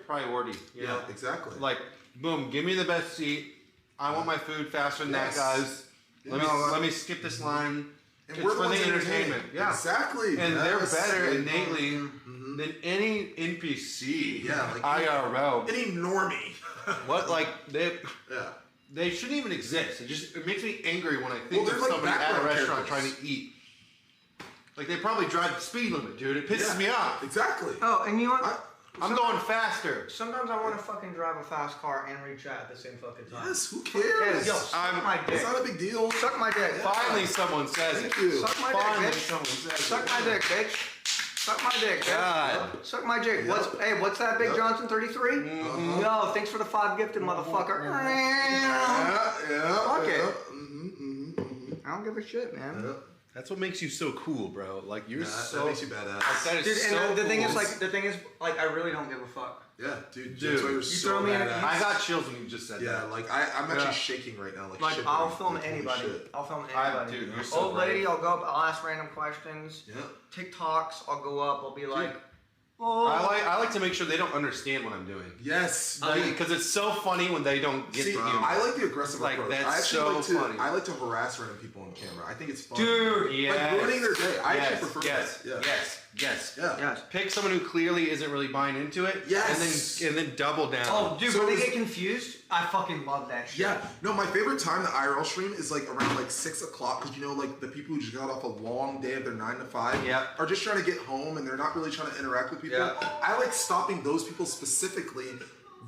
priority. You know? Yeah. Exactly. Like, boom, give me the best seat. I want my food faster than Yes. that, guys. Yeah. Let me No, let me skip this line. And It's we're for ones the that entertain. entertainment. Yeah. Exactly. And they're Yes. better Like, innately mhm. than any NPC. Yeah, like IRL. any normie. What like Yeah. they shouldn't even exist. It makes me angry when I Well, think they're of like somebody at a background restaurant characters. trying to eat. Like they probably drive the speed limit, dude. It pisses me off. Exactly. Oh, and you know what? I'm going faster. Sometimes I want to fucking drive a fast car and read chat at the same fucking time. Yes, who Yeah, cares? yo, suck my dick. It's not a big deal. Suck my dick. Finally, someone says Thank it. you. Suck my dick, Finally, bitch. someone says Suck it. my dick, bitch. Suck my dick, bitch. God. Suck my dick. What's that, Big Yep. Johnson 33? Mm-hmm. Yo, thanks for the 5 gifted, motherfucker. Yeah. Fuck it. Mm-hmm. I don't give a shit, man. That's what makes you so cool, bro. Like you're That so. makes you badass. Like, that is Dude, so and the thing cool. is, I really don't give a fuck. Yeah, dude. Dude, That's why you're you so throw me in a- badass. I got chills when you just said Yeah, that. like I'm actually Yeah. shaking right now. Like, Like, shivering. I'll film Like, holy anybody. shit. I'll film I- anybody. dude, you're so Old lady, brave. I'll go up, I'll ask random questions. Yeah. TikToks, I'll go up, I'll be like, oh. I like to make sure they don't understand what I'm doing. Yes. Because it's so funny when they don't get See, the humor. I like the aggressive Like, approach. that's I actually so like to. funny. I like to harass random people on camera. I think it's fun. Dude, yes. Like ruining their day. I yes, actually prefer yes, that. Yeah. yes. Yeah. Yes. Pick someone who clearly isn't really buying into it. Yes. And then double down. Oh, dude, So when they is- get confused, I fucking love that shit. Yeah, no, my favorite time to IRL stream is like around like 6 o'clock because you know, like the people who just got off a long day of their 9 to 5 Yep. are just trying to get home and they're not really trying to interact with people. Yeah. I like stopping those people specifically,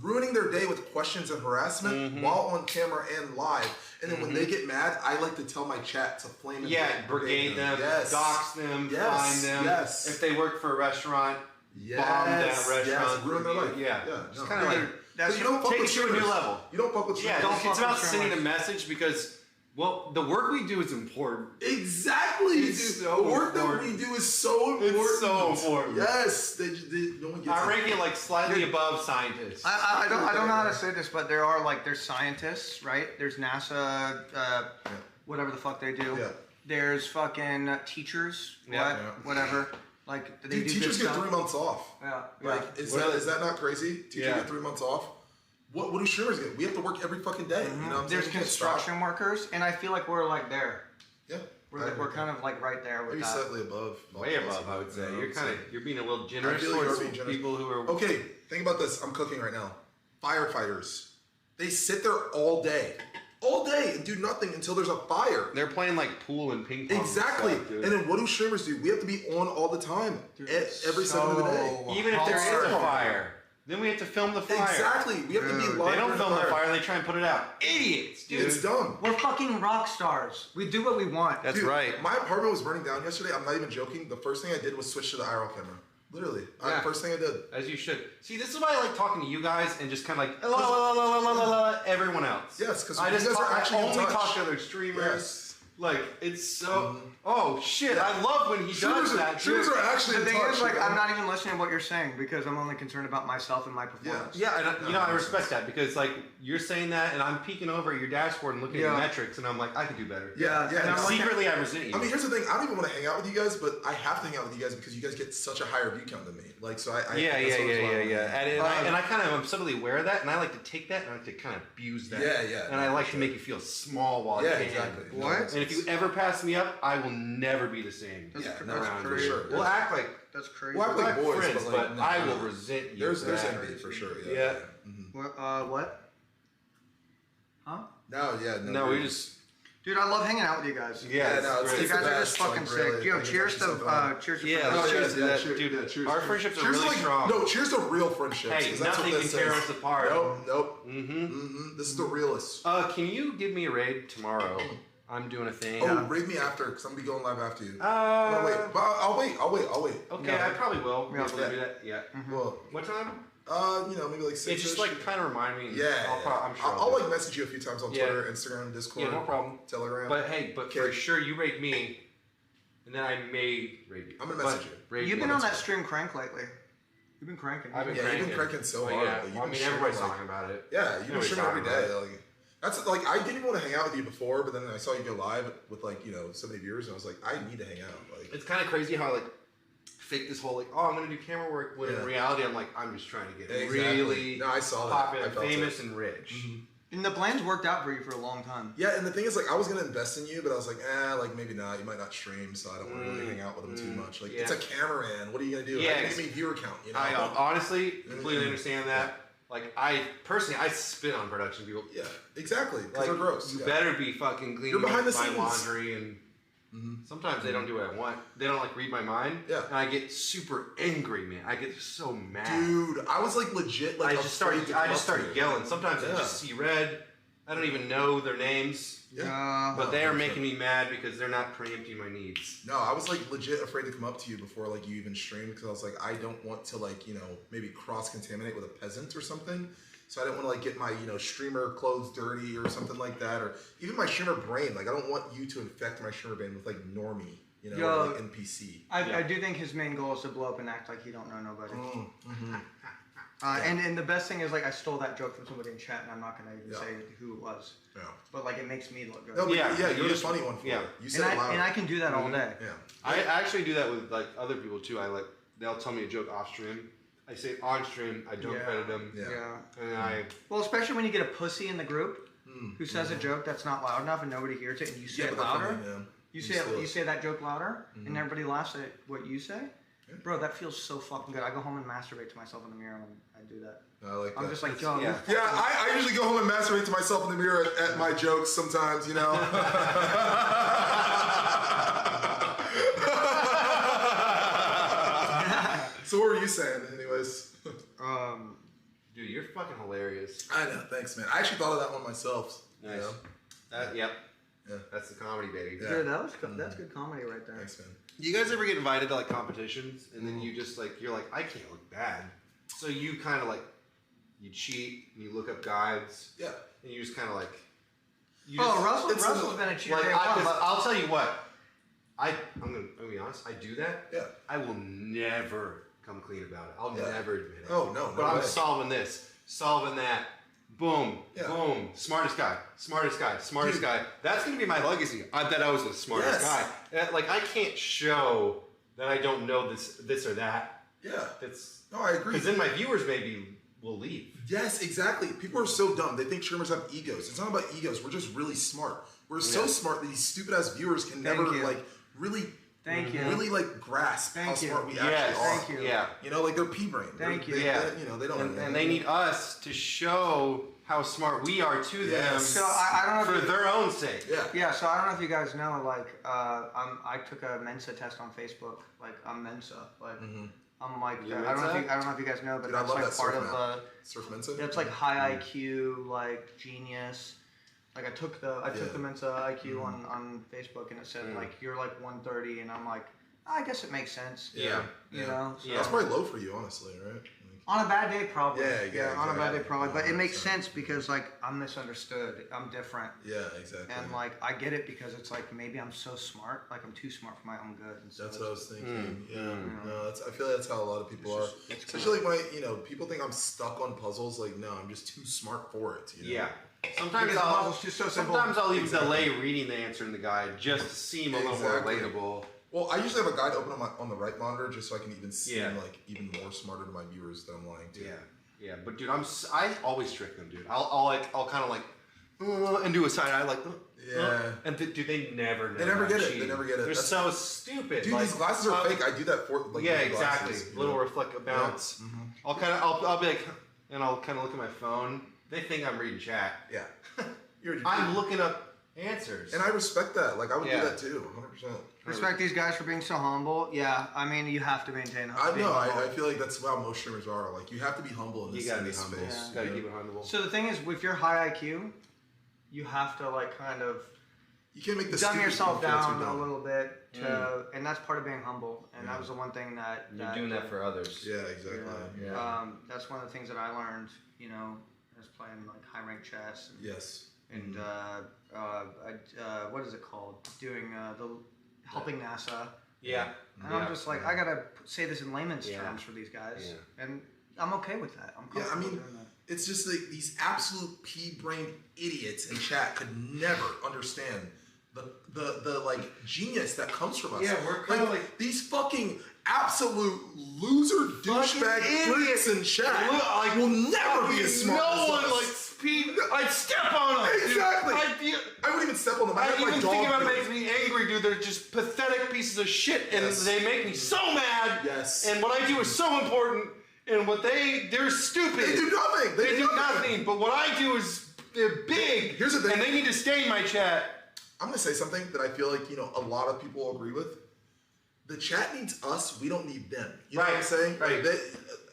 ruining their day with questions and harassment while on camera and live. And then when they get mad, I like to tell my chat to flame and Yeah, brigade them, Yes. dox them, Yes, find them. yes. If they work for a restaurant, Yes, bomb that yes, restaurant. ruin their life. Yeah, Yeah, it's no. kind of like That's you don't fuck take with it to a new streamers. level. You don't fuck with Yeah, streamers. it's about fucking sending a streamers. message because, well, the work we do is important. Exactly, It's dude. so the work that important. we do is so important. It's so important. Yes, no one gets I it. rank it like slightly above scientists. I don't know how to say this, but there's scientists, right? There's NASA, whatever the fuck they do. Yeah. There's fucking teachers, Yeah. whatever. Like they Dude, do teachers good get stuff. 3 months off. Yeah, Like, is What that not crazy? Teachers Yeah. get 3 months off. What do streamers get? We have to work every fucking day. You know what I'm There's saying? We can't stop. construction workers, and I feel like we're like there. Yeah. We're kind of like right there with maybe that. slightly above. Way above, I would say. You're being a little generous feel like you're towards being generous. people who are. Okay, think about this. I'm cooking right now. Firefighters. They sit there all day. All day and do nothing until there's a fire. They're playing like pool and ping pong. and Exactly. stuff, dude. And then what do streamers do? We have to be on all the time. Every second of the day. Even if there is hard. a fire, then we have to film the fire. Exactly. We have to be live. They don't during film the fire; they try and put it out. Idiots, dude. It's dumb. We're fucking rock stars. We do what we want. That's Dude, right. My apartment was burning down yesterday. I'm not even joking. The first thing I did was switch to the IRL camera. Literally. Yeah. First thing I did. As you should. See, this is why I like talking to you guys and just kind of like la, la, la, la, la, la, la, everyone else. Yes, because I you just guys talk, are actually I in only touch. talk to other streamers. Yes. Like it's so. Oh shit! I love when he does that. Streamers dude. are actually The in thing touch. is, like, you know? I'm not even listening to what you're saying because I'm only concerned about myself and my performance. Yeah, and I respect that because like you're saying that, and I'm peeking over at your dashboard and looking at Yeah. your metrics, and I'm like, I could do better. Yeah, and yeah. I'm like- Secretly, I resent you. I mean, here's the thing. I don't even want to hang out with you guys, but I have to hang out with you guys because you guys get such a higher view count than me. Like, so I yeah. that's what it's about. And I kind of am subtly aware of that, and I like to take that and I like to kind of abuse that. Yeah. And I like to make you feel small while I Yeah, can. exactly. What? And if you ever pass me up, I will never be the same. Yeah, That's no, around for you. sure. We'll act like That's crazy. Well, I we're like boys, friends, but, like, but no, I no. will resent you. There's for that. envy for sure. Yeah. What? Huh? No, we just. Dude, I love hanging out with you guys. Yeah, no, it's it's You great. guys are just best, fucking like, really. sick. Yo, Like, it's cheers actually to so fun. cheers to Yeah, friends. let's yeah, cheers to yeah, that, cheers, dude. yeah, cheers, Our cheers. friendships are Cheers really to, like, strong. No, cheers to real friendships. Hey, 'cause that's nothing what can this tear is. us apart. Nope. Mm-hmm. This is the realest. Can you give me a raid tomorrow? I'm doing a thing. Oh, raid me after, because I'm gonna be going live after you. Uh, No, wait, but I'll wait. Okay, Yeah. I probably will be Yeah. able to do that. Yeah. Well, What time? maybe like 6. Yeah, just like kind of remind me. and Yeah, I'm sure. I'll like message you a few times on Yeah. Twitter, Instagram, Discord, Yeah, no problem. Telegram. But hey, but for Okay. sure you raid me, and then I may raid you. I'm gonna But message you. raid You've me. been on that stream crank lately. You've been cranking. I've been Yeah, cranking. you've been cranking so But hard. Yeah, Like, you've I been mean streaming, everybody's like- talking about it. Yeah, you've been Nobody's streaming every talking day. about Like, that's like I didn't want to hang out with you before, but then I saw you go live with like so many viewers, and I was like, I need to hang out. Like, It's kind of crazy how I like fake this whole like, oh, I'm gonna do camera work, when Yeah. in reality I'm like, I'm just trying to get Exactly. really No, I saw that. popular, I felt famous, it. and rich. And the plan's worked out for you for a long time. Yeah, and the thing is, like, I was gonna invest in you, but I was like, like maybe not. You might not stream, so I don't want to really hang out with him too much. Like, it's a cameraman. What are you gonna do? Yeah, How can you make viewer count? You know? I honestly completely understand that. Like, I spit on production people. Yeah, exactly. Because Like, they're gross. you yeah. better be fucking cleaning You're behind my the scenes. laundry and. Sometimes they don't do what I want. They don't like read my mind. Yeah. And I get super angry, man. I get so mad. Dude, I was like legit. Like, I just started yelling. Sometimes I Yeah. just see red. I don't even know their names. Yeah. But they are making me mad because they're not preempting my needs. No, I was like legit afraid to come up to you before like you even streamed because I was like, I don't want to like, you know, maybe cross contaminate with a peasant or something. So I didn't want to like get my, you know, streamer clothes dirty or something like that, or even my streamer brain. Like I don't want you to infect my streamer brain with like normie, you know, or, like NPC. I do think his main goal is to blow up and act like he don't know nobody. And the best thing is like I stole that joke from somebody in chat, and I'm not gonna even say who it was. Yeah. But like it makes me look good. No, but Yeah, you're the just- funny one for yeah. it. You said it loud. And I can do that all day. Yeah. I actually do that with like other people too. They'll tell me a joke off stream. I say it on stream. I don't credit them. Yeah. And Well, especially when you get a pussy in the group who says a joke that's not loud enough and nobody hears it, and you say Yeah, it but they're louder. funny, man. You say that joke louder, and everybody laughs at what you say. Bro, that feels so fucking good. I go home and masturbate to myself in the mirror when I do that. I like that. I'm just like, Joe. yeah. Yeah, I usually go home and masturbate to myself in the mirror at my jokes sometimes, you know. So what were you saying, anyways? Dude, you're fucking hilarious. I know, thanks, man. I actually thought of that one myself. Nice. You know? Yep. Yeah. That's the comedy, baby. Yeah. Dude, that's good comedy right there. Thanks, man. Do you guys ever get invited to like competitions and then you just like you're like I can't look bad, so you kind of like you cheat and you look up guides Yeah. and you just kind of like. Russell's been a cheater. Like, I'll tell you what, I'm gonna be honest. I do that. Yeah. I will never come clean about it. I'll Yeah. never admit it. Oh, no But I'm way. solving this, solving that. Boom, Yeah. boom. Smartest guy, smartest guy, smartest Dude. guy. That's gonna be my legacy. That I was the smartest Yes. guy. Like I can't show that I don't know this or that. Yeah. That's No, I agree. because then my viewers maybe will leave. Yes, exactly. People are so dumb. They think streamers have egos. It's not about egos. We're just really smart. We're so Yeah. smart that these stupid ass viewers can Thank never you. like really, Thank you. really like grasp how Thank you. smart we Yes. actually are. Thank you. Yeah. You know, like they're pea brain. Thank you. They, Yeah. you know, they don't. And they need us to show how smart we are to them Yes. So I don't know for if you, their own sake. Yeah. yeah. So I don't know if you guys know, like, I took a Mensa test on Facebook. Like, I'm Mensa. Like, I'm like, You're I don't know Mensa? if you guys know, but Dude, I that's love like that part surf of map. Surf Mensa. that's like high IQ, like genius. Like I took the Mensa IQ on Facebook, and it said like you're like 130, and I'm like, I guess it makes sense. Yeah. You know. So, Yeah. That's probably low for you, honestly, right? Like, on a bad day, probably. Yeah, on a bad exactly. day, probably. But it makes 100%. sense because like I'm misunderstood. I'm different. yeah, exactly. And like I get it because it's like maybe I'm so smart, like I'm too smart for my own good. And so That's it's- what I was thinking. Yeah, no, I feel like that's how a lot of people are. it's Especially like people think I'm stuck on puzzles. Like, no, I'm just too smart for it. You know? Yeah. Sometimes Because the I'll puzzle's just so simple. sometimes I'll even delay reading the answer in the guide just to seem a little more Exactly. relatable. Well, I usually have a guide open on the right monitor just so I can even seem Yeah. like even more smarter to my viewers that I'm lying to. Yeah. But dude, I always trick them, dude. I'll kind of like and do a side eye like. Yeah. And dude, they never know. They never I'm get it. They cheating. never get it. They're That's- so stupid. Dude, like, these glasses are fake. I do that for like yeah, new exactly. glasses, you Little know? reflective bounce. I'll be like, and I'll kind of look at my phone. They think I'm reading chat. Yeah. You're, I'm looking up answers. and I respect that. Like I would Yeah. do that too, 100%. Respect these guys for being so humble. Yeah, I mean you have to maintain. I being know. humble. I feel like that's how most streamers are. Like you have to be humble in this, You gotta in be this humble. space. Gotta you know? keep it humble. So the thing is, with your high IQ, you have to like kind of You can't make the dumb stupid yourself people feel too down a dumb. little bit to, and that's part of being humble. And that was the one thing that You're doing that for others. Yeah, exactly. Yeah. that's one of the things that I learned. You know, I was playing like high rank chess and, Yes. and what is it called? Doing the helping NASA. Yeah. And I'm just like, I gotta say this in layman's Yeah. terms for these guys, Yeah. and I'm okay with that. I'm Yeah, I comfortable mean, doing that. it's just like these absolute pea-brained idiots in chat could never understand the like genius that comes from us. Yeah, we're kinda like- these fucking absolute loser douchebag freaks in chat will never be as smart as us. I'd step on them. Exactly. Dude. I wouldn't even step on them. I I have my even dog think about it food. makes me angry, dude. They're just pathetic pieces of shit, and Yes. they make me so mad. Yes. And what I do is so important, and they're stupid. They do nothing. They do nothing. But what I do is they're big. Here's the thing. and they need to stay in my chat. I'm gonna say something that I feel like a lot of people agree with. The chat needs us. We don't need them. You know what I'm Right, saying? right.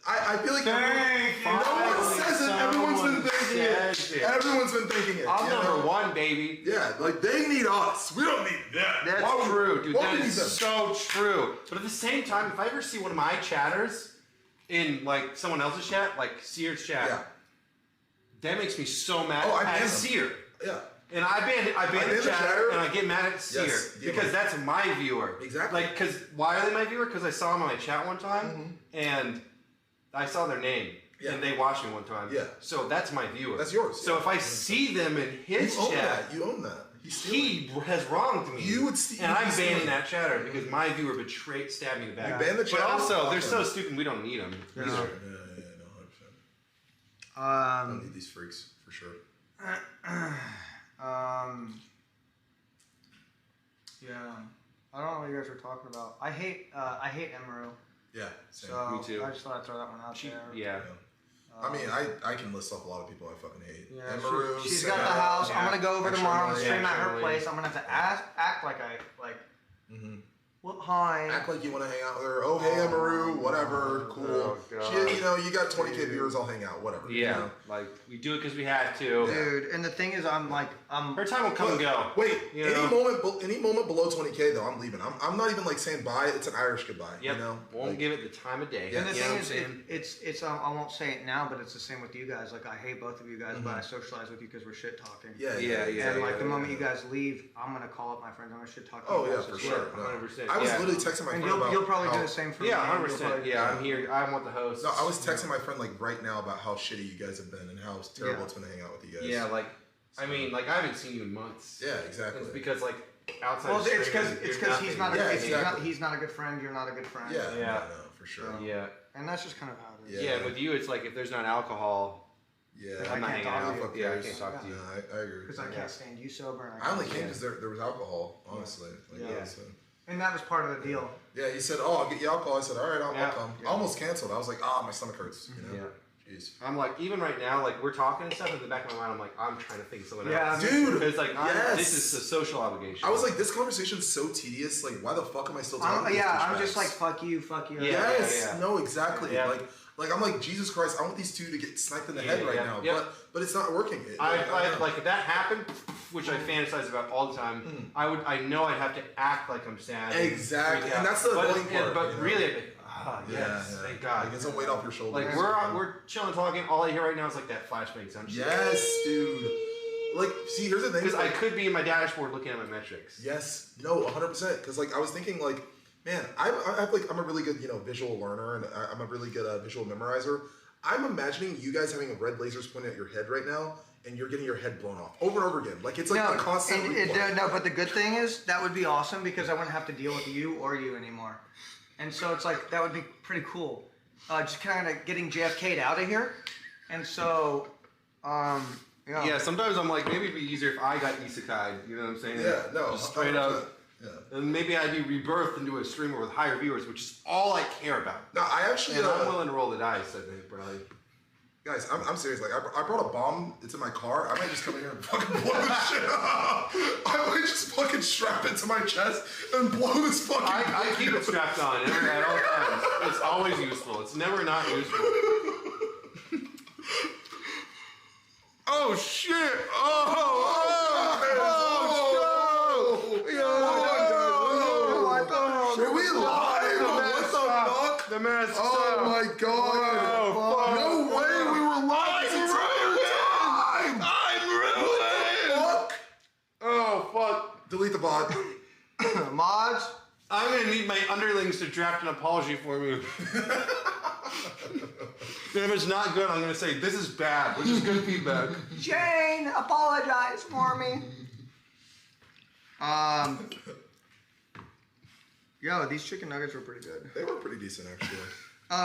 I feel like no one says it. Everyone's been thinking it. Everyone's been thinking it. I'm you know? number one, baby. Yeah, like they need us. We don't need them. That's Why would- True, dude. why That would we is need them? so true. But at the same time, if I ever see one of my chatters in like someone else's chat, like Sear's chat, Yeah. that makes me so mad. Oh, I at ban them. Sear. Yeah. And I ban ban the the chatter, chatter. and I get mad at Sear Yes, yeah, because like- that's my viewer. Exactly. Like, because why are they my viewer? Because I saw them on my chat one time, and I saw their name, Yeah. and they watched me one time. Yeah. So that's my viewer. That's yours. So if I see them in his You own chat, that. You own that. He's stealing. he has wronged me. You would steal- and you'd I'm be stealing. banning that chatter because my viewer stabbed me in the back. You ban the But chatter? also, they're so Awesome. stupid. We don't need them. Yeah, either. no, 100%. I don't need these freaks for sure. Yeah. I don't know what you guys were talking about. I hate Emeru. Yeah, same. So Me too. I just thought I'd throw that one out there. Yeah. I mean, I can list off a lot of people I fucking hate. Yeah, Emeru, she's got the Sarah, house. I'm gonna go over Extra tomorrow and Money, stream at her Extra place. I'm gonna have to act like hi. Act like you want to hang out with her. Oh, hey, Emeru, whatever, cool. Oh, God. She, you got 20K viewers, I'll hang out, whatever. Yeah. You know? Like, we do it because we had to. Dude, and the thing is, I'm Her time will come and go. Wait, You any know? moment below 20K though, I'm leaving. I'm not even like saying bye. It's an Irish goodbye. Yep. You know, Won't Like, give it the time of day. And the You know thing what I'm is, saying? it's I won't say it now, but it's the same with you guys. Like I hate both of you guys, but I socialize with you because we're shit talking. Yeah, And like the moment you guys leave, I'm gonna call up my friends. I'm gonna shit talk to Oh you yeah, guys for as sure. well. No. 100%, I was yeah. literally texting my And friend about you'll probably how, do the same for me. Yeah, and you'll 100%. probably- Yeah, I'm here. I want the host. No, I was texting my friend like right now about how shitty you guys have been and how terrible Yeah. it's been to hang out with you guys. Yeah, like, I mean, like, I haven't seen you in months. Yeah, exactly. It's because, like, outside Well, of it's streaming, because you're he's nothing. not a Yeah, he's exactly. not he's not a good friend. You're not a good friend. Yeah, Yeah. no, for sure. Yeah. And that's just kind of how it is. Yeah, and with you, it's like if there's not alcohol, Yeah, I'm not can't hanging talk out. to you. Fuck Yeah, I yours. can't talk to you. No, I agree. Because I can't stand you sober. And I only can't came stand- because there was alcohol, honestly. Like, Yeah. so. And that was part of the deal. Yeah, he said, "Oh, I'll get you alcohol." I said, "All right, I'll Yeah. come." I almost canceled. I was like, "Ah, my stomach hurts." You know? Yeah. Jeez. I'm like, even right now, like, we're talking and stuff, in the back of my mind, I'm like, I'm trying to think of someone Yeah, else. Dude, It's like, yes. this is a social obligation. I was like, "This conversation's so tedious. Like, why the fuck am I still talking?" to these I'm just douchebags? like fuck you. Yeah. Yes, no, exactly. Yeah. Like I'm like, Jesus Christ, I want these two to get sniped in the Yeah, head right yeah, now, yeah. but it's not working. I don't know. like if that happened, which I fantasize about all the time. I know I'd have to act like I'm sad. Exactly, freak and out. that's the but, annoying part, But you know? really, I'd be, yes, yeah. thank God. Like, it's a weight off your shoulders. Like we're chilling, talking. All I hear right now is like that flashbang sound. Yes, dude. Like, see, here's the thing. Because I like, could be in my dashboard looking at my metrics. Yes, no, 100%. Because like I was thinking, like, man, I'm a really good visual learner, and I'm a really good visual memorizer. I'm imagining you guys having red lasers pointed at your head right now, and you're getting your head blown off over and over again. Like it's like a constant. No, but the good thing is that would be awesome because I wouldn't have to deal with you or you anymore. And so it's like that would be pretty cool. Just kind of getting JFK'd out of here. And so, Yeah, sometimes I'm like, maybe it'd be easier if I got isekai. You know what I'm saying? Yeah, no, Just straight 100%. up. Yeah. And maybe I'd be rebirthed into a streamer with higher viewers, which is all I care about. No, I actually. And I'm willing to roll the dice, I think, probably. Guys, I'm serious. Like, I brought a bomb. It's in my car. I might just come in here and fucking blow this shit up. I might just fucking strap it to my chest and blow this fucking. I keep it strapped on at all times. It's always useful. It's never not useful. Oh shit! Are we live? What the fuck? The mask. Oh my god! fuck. No way we were live this entire time! I'm ruined. Fuck! Oh fuck! Delete the bot. mods. I'm gonna need my underlings to draft an apology for me. And if it's not good, I'm gonna say this is bad, which is good feedback. Jane, apologize for me. Yo, these chicken nuggets were pretty good. They were pretty decent actually.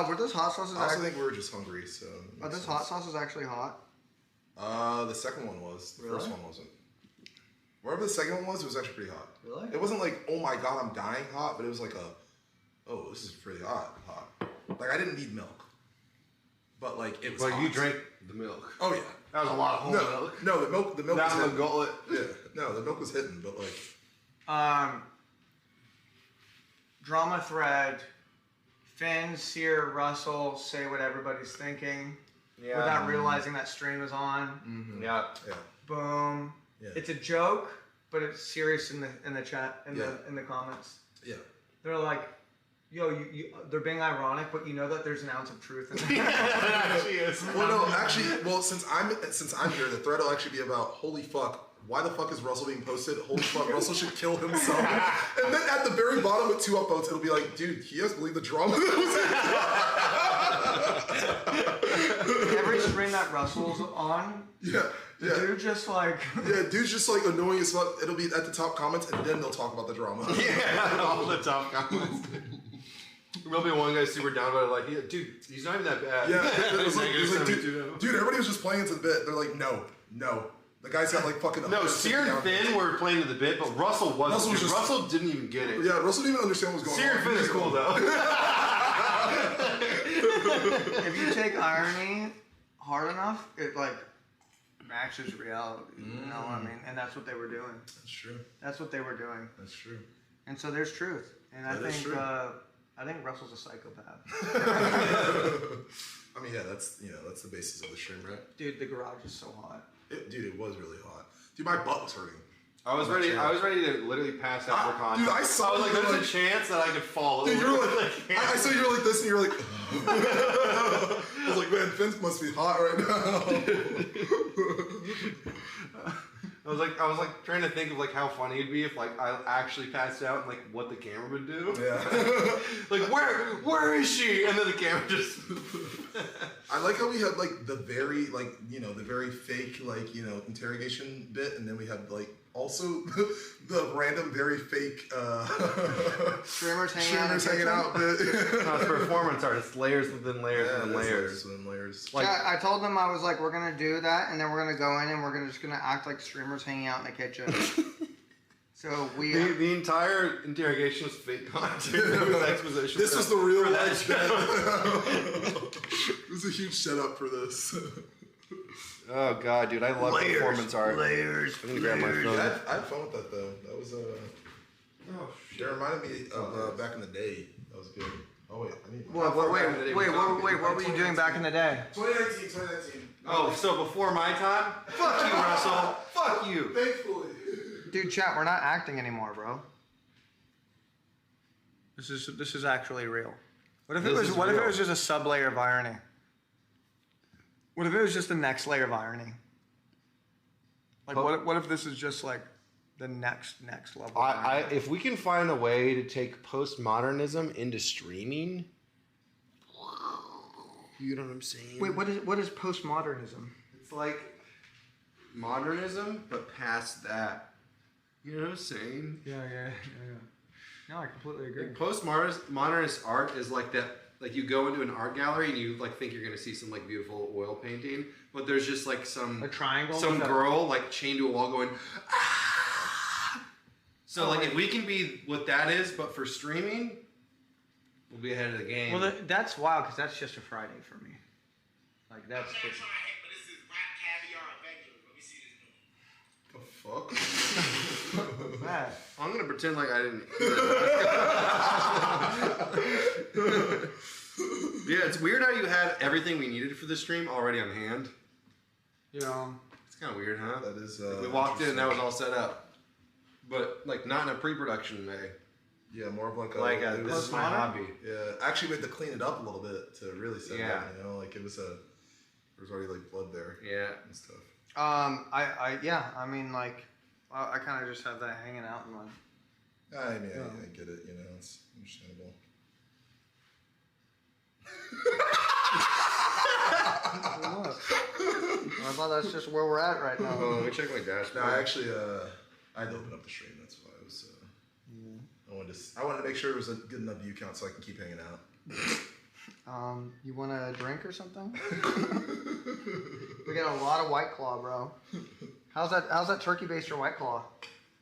Were those hot sauces? I also think we were just hungry, so. Are those hot sauces actually hot? The second one was. The first one wasn't. Wherever the second one was, it was actually pretty hot. Really? It wasn't like, oh my god, I'm dying hot, but it was like oh, this is pretty hot. Like, I didn't need milk. But, like, it was But hot. you drank the milk. Oh, yeah. That was a lot of whole milk. No, the milk was Down the hidden. gullet. Yeah, no, the milk was hidden, but, like... Drama thread. Finn, Sear, Russell say what everybody's thinking without realizing that stream is on. Yeah. Yeah. Boom. Yeah. It's a joke, but it's serious in the chat in the comments. Yeah. They're like, yo, they're being ironic, but you know that there's an ounce of truth in it. Well, no, actually, since I'm here, the thread will actually be about, holy fuck, why the fuck is Russell being posted? Holy fuck, Russell should kill himself. And then at the very bottom with 2 upvotes, it'll be like, dude, he has to believe the drama that was in. Every stream that Russell's on, dude just like... Yeah, dude's just like annoying as fuck. It'll be at the top comments, and then they'll talk about the drama. Yeah, all the top comments. There'll be one guy super down about it, like, dude, he's not even that bad. Yeah, it was like, Negative dude, everybody was just playing into the bit. They're like, no. The guy's got like fucking... No, Sear and Finn were playing to the bit, but Russell wasn't. Russell Russell didn't even get it. Yeah, Russell didn't even understand what was going Sear on. and Finn is cool, though. If you take irony hard enough, it like matches reality. You know what I mean? And that's what they were doing. That's true. That's what they were doing. That's true. And so there's truth. And That is true. I think Russell's a psychopath. I mean, yeah, that's the basis of the stream, right? Dude, the garage is so hot. Dude, it was really hot. Dude, my butt was hurting. I was ready to literally pass out for content. Dude, I saw was like, you, there's like- a chance that I could fall. Dude, you were over. like, I saw you were like this, and you were like, I was like, man, Vince must be hot right now. I was like trying to think of like how funny it'd be if like I actually passed out and like what the camera would do. Yeah. Like where is she? And then the camera just. I like how we had like the very the very fake interrogation bit, and then we had like also the random very fake Streamers hanging out. bit. No, it's performance art. It's layers within layers Yeah, within that's layers. within layers. Like I told them, I was like, we're going to do that, and then we're going to go in and we're just going to act like streamers hanging out in the kitchen. So we... the entire interrogation was fake content. It was exposition. This was the real for that life show. It was a huge setup for this. Oh god, dude, I love performance art. Layers. I'm gonna grab my phone. Yeah, I had fun with that though. That was It reminded me of back in the day. That was good. Oh wait, I need. Wait, what were you doing back in the day? 2019. Oh, so before my time? Fuck you, Russell. Fuck you. Thankfully. Dude, chat, we're not acting anymore, bro. This is actually real. What if it was just a sub layer of irony? What if it was just the next layer of irony? Like what if this is just like the next level? Of irony? If we can find a way to take postmodernism into streaming, you know what I'm saying? Wait, what is postmodernism? It's like modernism, but past that. You know what I'm saying? Yeah. No, I completely agree. Like postmodernist art is like that. Like you go into an art gallery and you like think you're gonna see some like beautiful oil painting, but there's just like A triangle. some girl like chained to a wall going. Ah! So like if we can be what that is, but for streaming, we'll be ahead of the game. Well, that's wild because that's just a Friday for me. Like that's. The fuck? That. I'm gonna pretend like I didn't. Yeah, it's weird how you had everything we needed for the stream already on hand. You know. It's kind of weird, huh? That is. We walked in and that was all set up, but like not in a pre-production way. Yeah, more of like a. Like it this was- is my hobby. Yeah, actually, we had to clean it up a little bit to really set it Yeah. up. You know, like it was there was already like blood there Yeah. and stuff. I mean, like, I kind of just have that hanging out in my. I mean, I get it. You know, it's understandable. I thought that's just where we're at right now. Let me check my dashboard. No, I actually, I had to open up the stream. That's why I was. I wanted to make sure it was a good enough view count so I can keep hanging out. You want a drink or something? We got a lot of White Claw, bro. How's that turkey based or White Claw?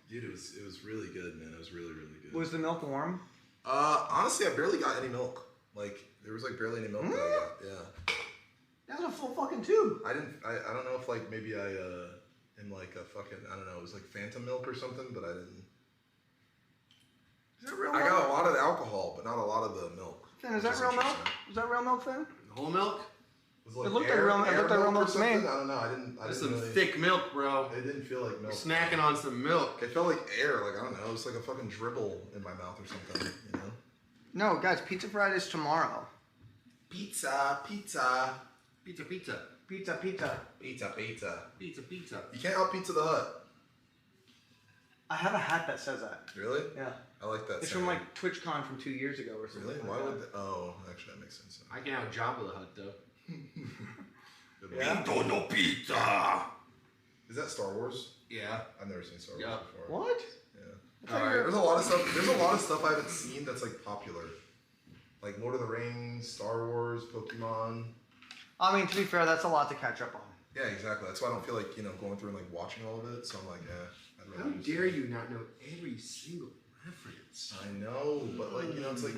Dude, it was really good, man. It was really good. Was the milk warm? Honestly, I barely got any milk. Like there was like barely any milk that I got. Yeah. That was a full fucking tube. I don't know if like maybe I am like a fucking I don't know, it was like Phantom milk or something, but I didn't. Is that real I milk? got a lot of the alcohol, but not a lot of the milk. Finn, is which that real milk? interesting. Is that real milk, Finn? Whole milk? Was It looked like real- it looked like real milk or milk to me. something? I don't know. I didn't That's some really, thick milk, bro. It didn't feel like milk. Snacking on some milk. It felt like air. Like I don't know. It was like a fucking dribble in my mouth or something. You know. No, guys, Pizza Friday is tomorrow. Pizza. Pizza. Pizza, pizza. Pizza. Pizza. You can't out Pizza the Hut. I have a hat that says that. Really? Yeah. I like that. It's sound. from like TwitchCon from 2 years ago or something. Really? like Why that. would? Oh, actually, that makes sense. I can have Jabba the Hutt, though. Yeah. no pizza. Is that Star Wars? Yeah. I've never seen Star Wars Yeah. before. What? Yeah. All right. There's a lot of stuff. There's a lot of stuff I haven't seen that's like popular, like Lord of the Rings, Star Wars, Pokemon. I mean, to be fair, that's a lot to catch up on. Yeah, exactly. That's why I don't feel like going through and like watching all of it. So I'm like, I'd How rather just- dare you not know every single reference? I know, but like it's like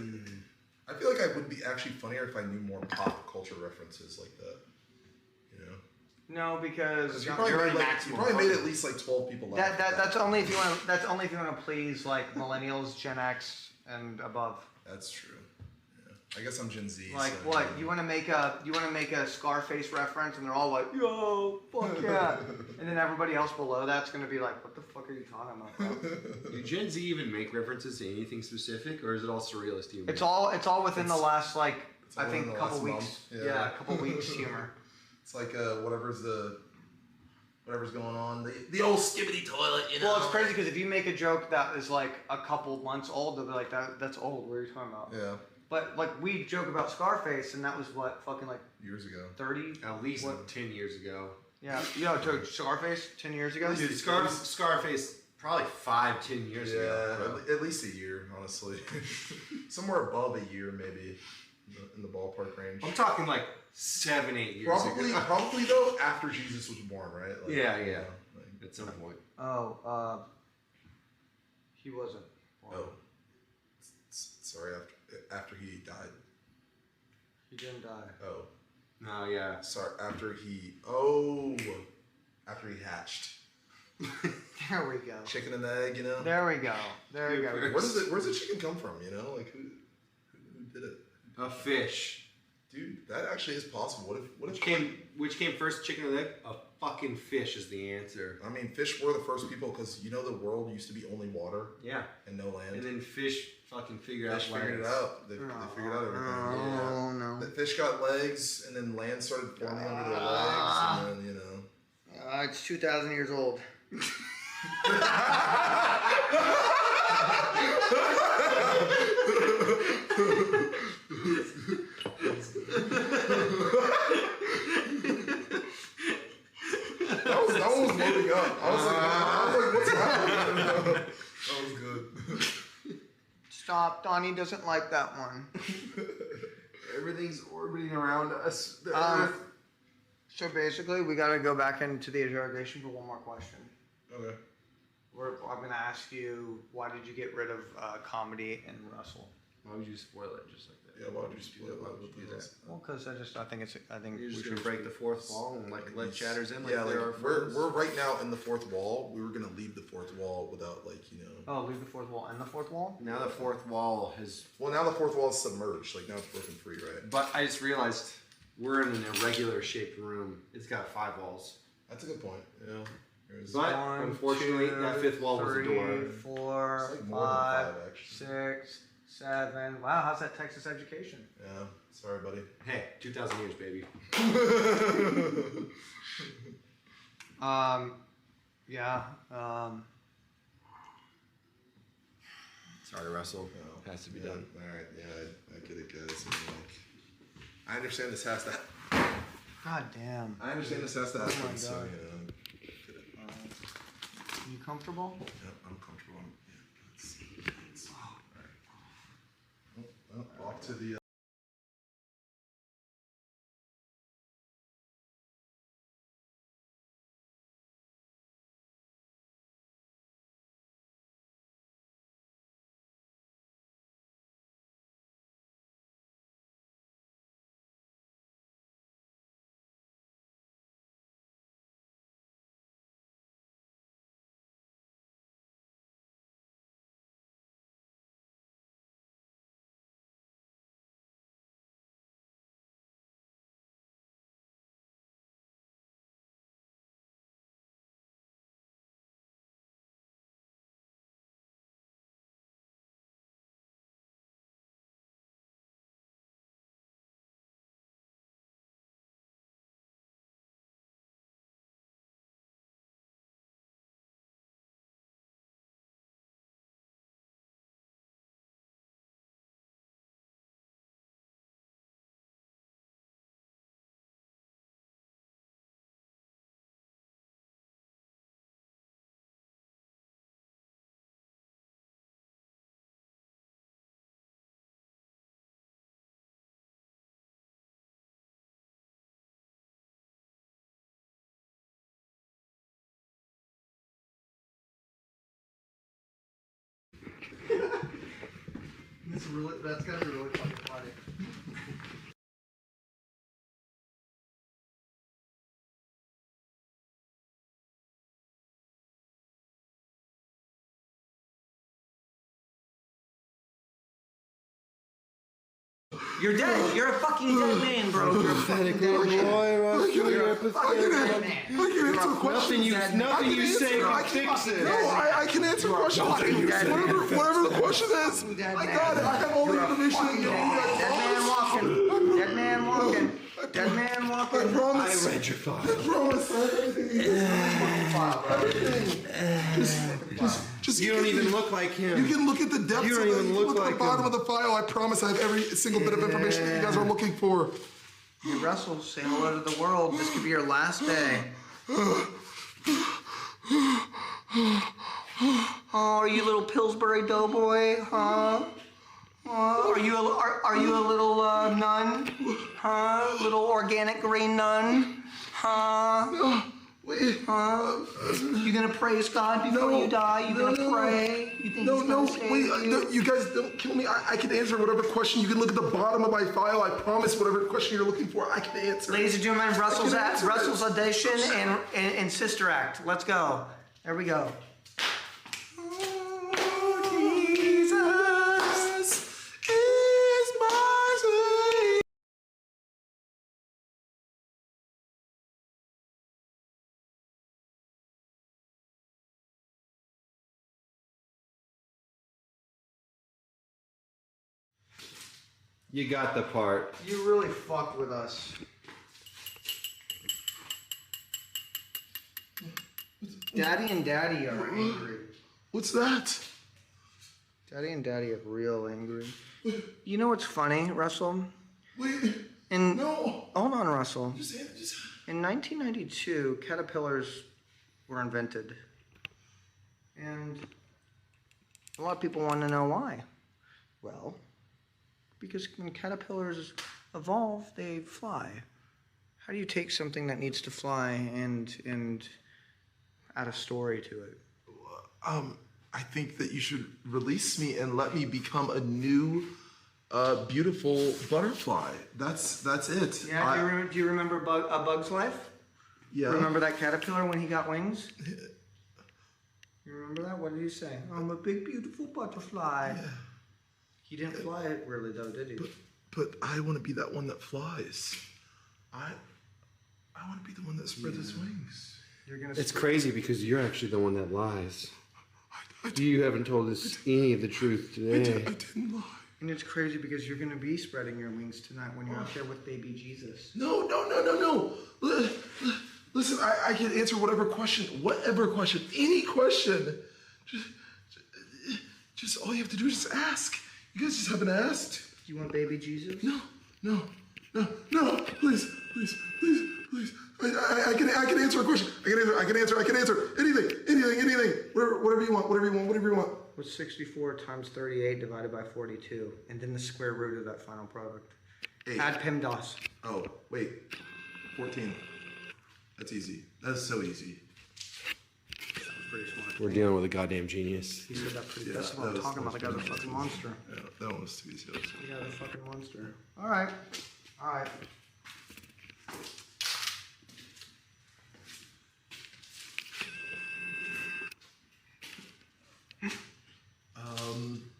I feel like I would be actually funnier if I knew more pop culture references like that. You know, No, because you probably, You're made, like, maximum you probably made fun. at least like 12 people laugh. that's only if you want. That's only if you want to please like millennials, Gen X, and above. That's true. Yeah. I guess I'm Gen Z. Like so, what? You want to make a Scarface reference, and they're all like, "Yo, fuck yeah!" And then everybody else below that's gonna be like, "What the fuck are you talking about?" Bro? Do Gen Z even make references to anything specific, or is it all surrealist humor? It's all within the last like all I think within the couple last weeks. month. Yeah, Yeah. a couple weeks humor. It's like whatever's going on. The old skibbity toilet. You know. Well, it's crazy because if you make a joke that is like a couple months old, they'll be like, "That's old. What are you talking about?" Yeah. But like we joke about Scarface, and that was what fucking like Years ago. 30. At least What? 10 years ago. Yeah, joke Scarface 10 years ago. Dude, Scarface probably 5-10 years ago. Yeah, bro. at least a year, honestly. Somewhere above a year, maybe, in the ballpark range. I'm talking like 7-8 years Probably, ago. probably though after Jesus was born, right? Like, Yeah, you yeah. know, like- At some point. Oh, he wasn't. oh, sorry. After he died. He didn't die. Oh, No, yeah. sorry. After he hatched. There we go. Chicken and egg, you know. There we go. There we go. Where's the chicken come from? You know, like who did it? A fish. Dude, that actually is possible. What if Which came first, chicken or the egg? A fucking fish is the answer. I mean, fish were the first people because the world used to be only water Yeah. and no land. And then fish fucking figured Fish out figured it lands. out. They figured out everything. Oh, no. The fish got legs, and then land started forming under their legs, and then It's 2,000 years old. that one was loading up. I was like, what's happening? That was good. Stop. Donnie doesn't like that one. Everything's orbiting around us. So basically, we got to go back into the interrogation for one more question. Okay. I'm going to ask you, why did you get rid of comedy and Russell? Why would you spoil it just like that? Yeah, why would you spoil it? Why would you do that? Well, because I think You're we just should gonna break the fourth wall and like let chatters in like Yeah, they're our like we're friends? we're right now in the fourth wall. We were gonna leave the fourth wall without Oh, leave the fourth wall and the fourth wall? Now the fourth wall has. Well, now the fourth wall is submerged. Like now it's broken free, right? But I just realized we're in an irregular shaped room. It's got 5 walls. That's a good point. Yeah. There's- But One, unfortunately, two, that 5th wall was a door. 3, 4, It's like more than 5, five, actually. 6, 7. Wow, how's that Texas education? Yeah. Sorry, buddy. Hey, 2,000 years, baby. Yeah. Sorry, Russell. No. Has to be Yeah, done. All right. Yeah, I get it, guys. I mean, like, I understand this has to. God damn. I understand this has to Oh my happen. So God. get it. You comfortable? Yeah, I'm comfortable. Yeah, let's, all right. Well, off to the. That's gonna be really fucking funny. You're dead. You're a fucking dead man, bro. You're a fucking dead man. I can answer a question. Nothing you say can fix it. No, I can answer a question. Whatever the question is. I got it. I have all the information that you need. Dead man walking. Dead man walking. Dead man walking. I promise. I read your file. I promise. Just You don't even look like him. You can look at the depths You of don't it. even You can look look at like the bottom him. of the file. I promise I have every single bit of information that you guys are looking for. Hey, Russell, say hello to the world. This could be your last day. Oh, are you a little Pillsbury doughboy, huh? Are you a little nun? Huh? Little organic green nun? Huh? Wait. You gonna praise God before you die? You gonna pray? You think he's gonna save wait, you? no, you guys don't kill me. I can answer whatever question. You can look at the bottom of my file. I promise whatever question you're looking for, I can answer. Ladies and gentlemen, Russell's answer audition and Sister Act. Let's go. There we go. Jesus is my Savior. You got the part. You really fucked with us. Daddy and Daddy are angry. What's that? Daddy and Daddy are real angry. You know what's funny, Russell? Wait, In no. hold on, Russell. Just In 1992, caterpillars were invented, and a lot of people want to know why. Well, because when caterpillars evolve, they fly. How do you take something that needs to fly and add a story to it? I think that you should release me and let me become a new, beautiful butterfly. That's it. Yeah. Do you remember A Bug's Life? Yeah. Remember that caterpillar when he got wings? You remember that? What did he say? I'm a big, beautiful butterfly. Yeah. He didn't fly it really, though, did he? But I want to be that one that flies. I want to be the one that spreads its wings. You're gonna. It's crazy because you're actually the one that lies. You haven't told us any of the truth I today. didn't lie. And it's crazy because you're gonna be spreading your wings tonight when you're out there with baby Jesus. No. Listen, I can answer whatever question, any question. Just all you have to do is just ask. You guys just haven't asked. You want baby Jesus? No, please. I can answer a question. I can answer anything. Whatever you want. What's 64 times 38 divided by 42? And then the square root of that final product. 8. Add PEMDAS. Oh, wait. 14. That's easy. That's so easy. Pretty smart. We're dealing with a goddamn genius. He said that pretty Yeah, That's what I'm that was- talking about. The that was guy's a fucking monster. Yeah, that one was too easy. The guy's a fucking monster. Alright.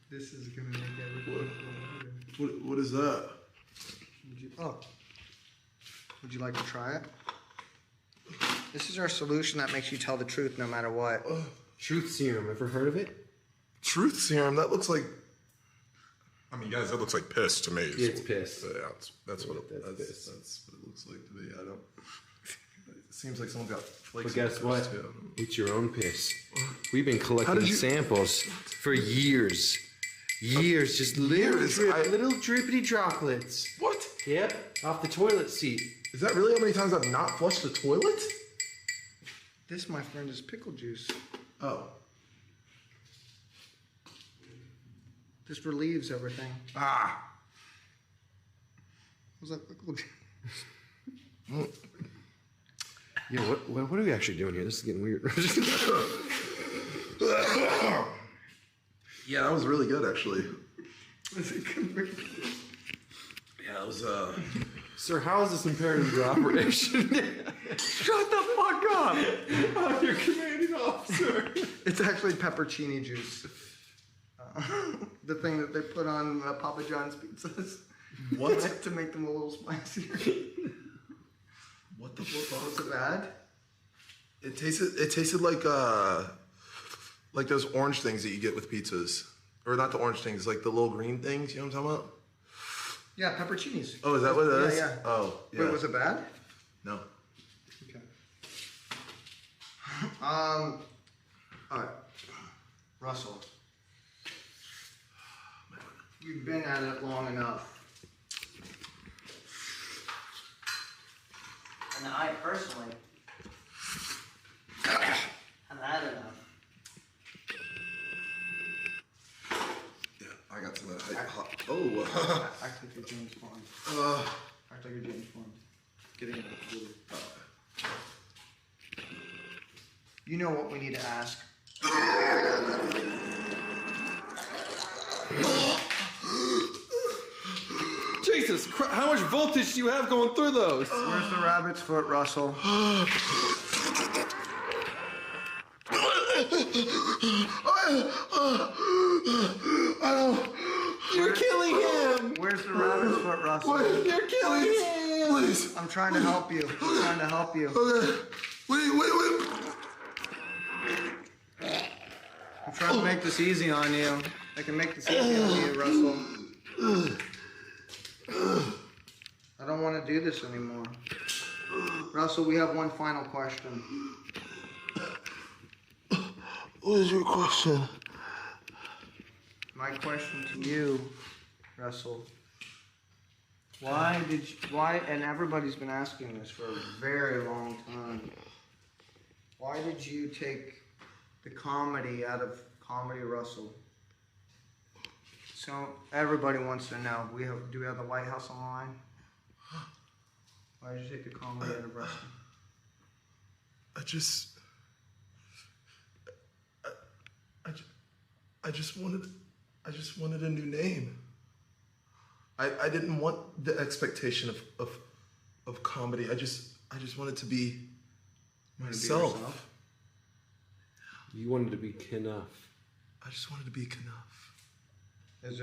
This is gonna make everybody feel better. What is that? Would you like to try it? This is our solution that makes you tell the truth no matter what. Truth serum. Ever heard of it? Truth serum. That looks like. I mean, guys, that looks like piss to me. It's piss. Yeah, that's what it looks like to me. I don't. It seems like someone got flakes. But guess of what? piss, too. It's your own piss. We've been collecting did you- samples for years. Just little Years? little drippity droplets. What? Yep, off the toilet seat. Is that really how many times I've not flushed the toilet? This, my friend, is pickle juice. Oh. This relieves everything. Ah. Was that pickle juice? Yeah, what are we actually doing here? This is getting weird. Yeah, that was really good, actually. Yeah, it was Sir, how is this imperative to operation? Shut the fuck up! I'm your commanding officer. It's actually peppercini juice. The thing that they put on Papa John's pizzas. What? To make them a little spicier. What the Was fuck? it bad? It tasted like those orange things that you get with pizzas. Or not the orange things, like the little green things, you know what I'm talking about? Yeah, pepperoncinis. Oh, is that what it is? Yeah. Oh, yeah. Wait, was it bad? No. Okay. All right, Russell. You've been at it long enough. And I personally have had enough. Yeah, I got some of that. Act like you're James Bond. Act like you're James Bond. Getting it. You know what we need to ask? Jesus Christ, how much voltage do you have going through those? Where's the rabbit's foot, Russell? You're killing him! Where's the rabbit's foot, Russell? You're killing him! Please. I'm trying to help you. I'm trying to help you. Okay. Wait. I'm trying to make this easy on you. I can make this easy on you, Russell. I don't want to do this anymore. Russell, we have one final question. What is your question? My question to you, Russell. Why, and everybody's been asking this for a very long time. Why did you take the comedy out of Comedy Russell? So everybody wants to know. Do we have the White House on the line? Why did you take the comedy out of wrestling? I just wanted a new name. I didn't want the expectation of comedy. I just wanted to be myself. yourself? You wanted to be Knuff. I just wanted to be Knuff. Is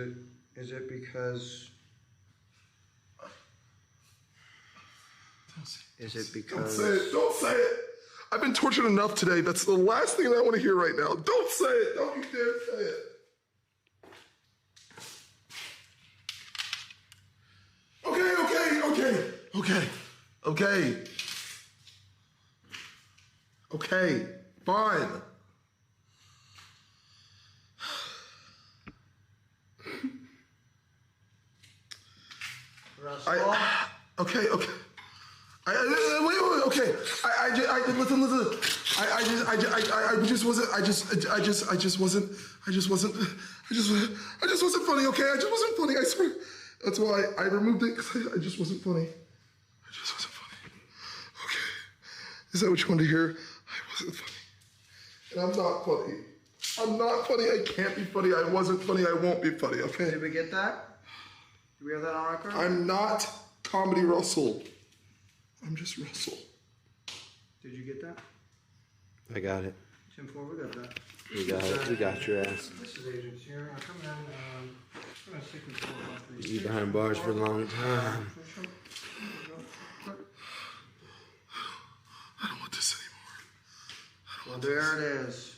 it because? Don't say Is it Don't because? say it. Don't say it. I've been tortured enough today. That's the last thing that I want to hear right now. Don't say it. Don't you dare say it. Okay, fine. Russell? Okay. Wait, okay. Listen. I just wasn't funny. Okay, I just wasn't funny. I swear. That's why I removed it, because I just wasn't funny. Okay. Is that what you wanted to hear? I wasn't funny. And I'm not funny. I'm not funny. I can't be funny. I wasn't funny. I won't be funny. Okay. Did we get that? Do we have that on record? I'm not Comedy Russell. I'm just Russell. Did you get that? I got it. 10-4, we got that. We got it. We got your ass. This is Agent Sierra. Come in. I'm gonna stick with 4 You behind bars for a long time. I don't want this anymore. Well, there it is.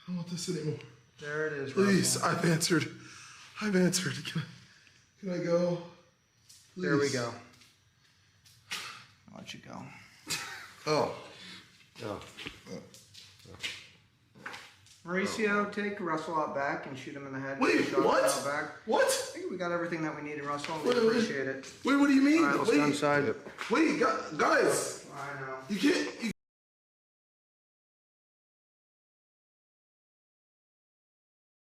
I don't want this anymore. There it is, Please, Russell. I've answered. Can I go? Please. There we go. I'll let you go. Oh. Mauricio, take Russell out back and shoot him in the head. Wait, Shot him what? out back. What? I think we got everything that we needed, Russell. We Wait. appreciate it. Wait, what do you mean? All right, let's go inside. Wait, guys. I know. You can't.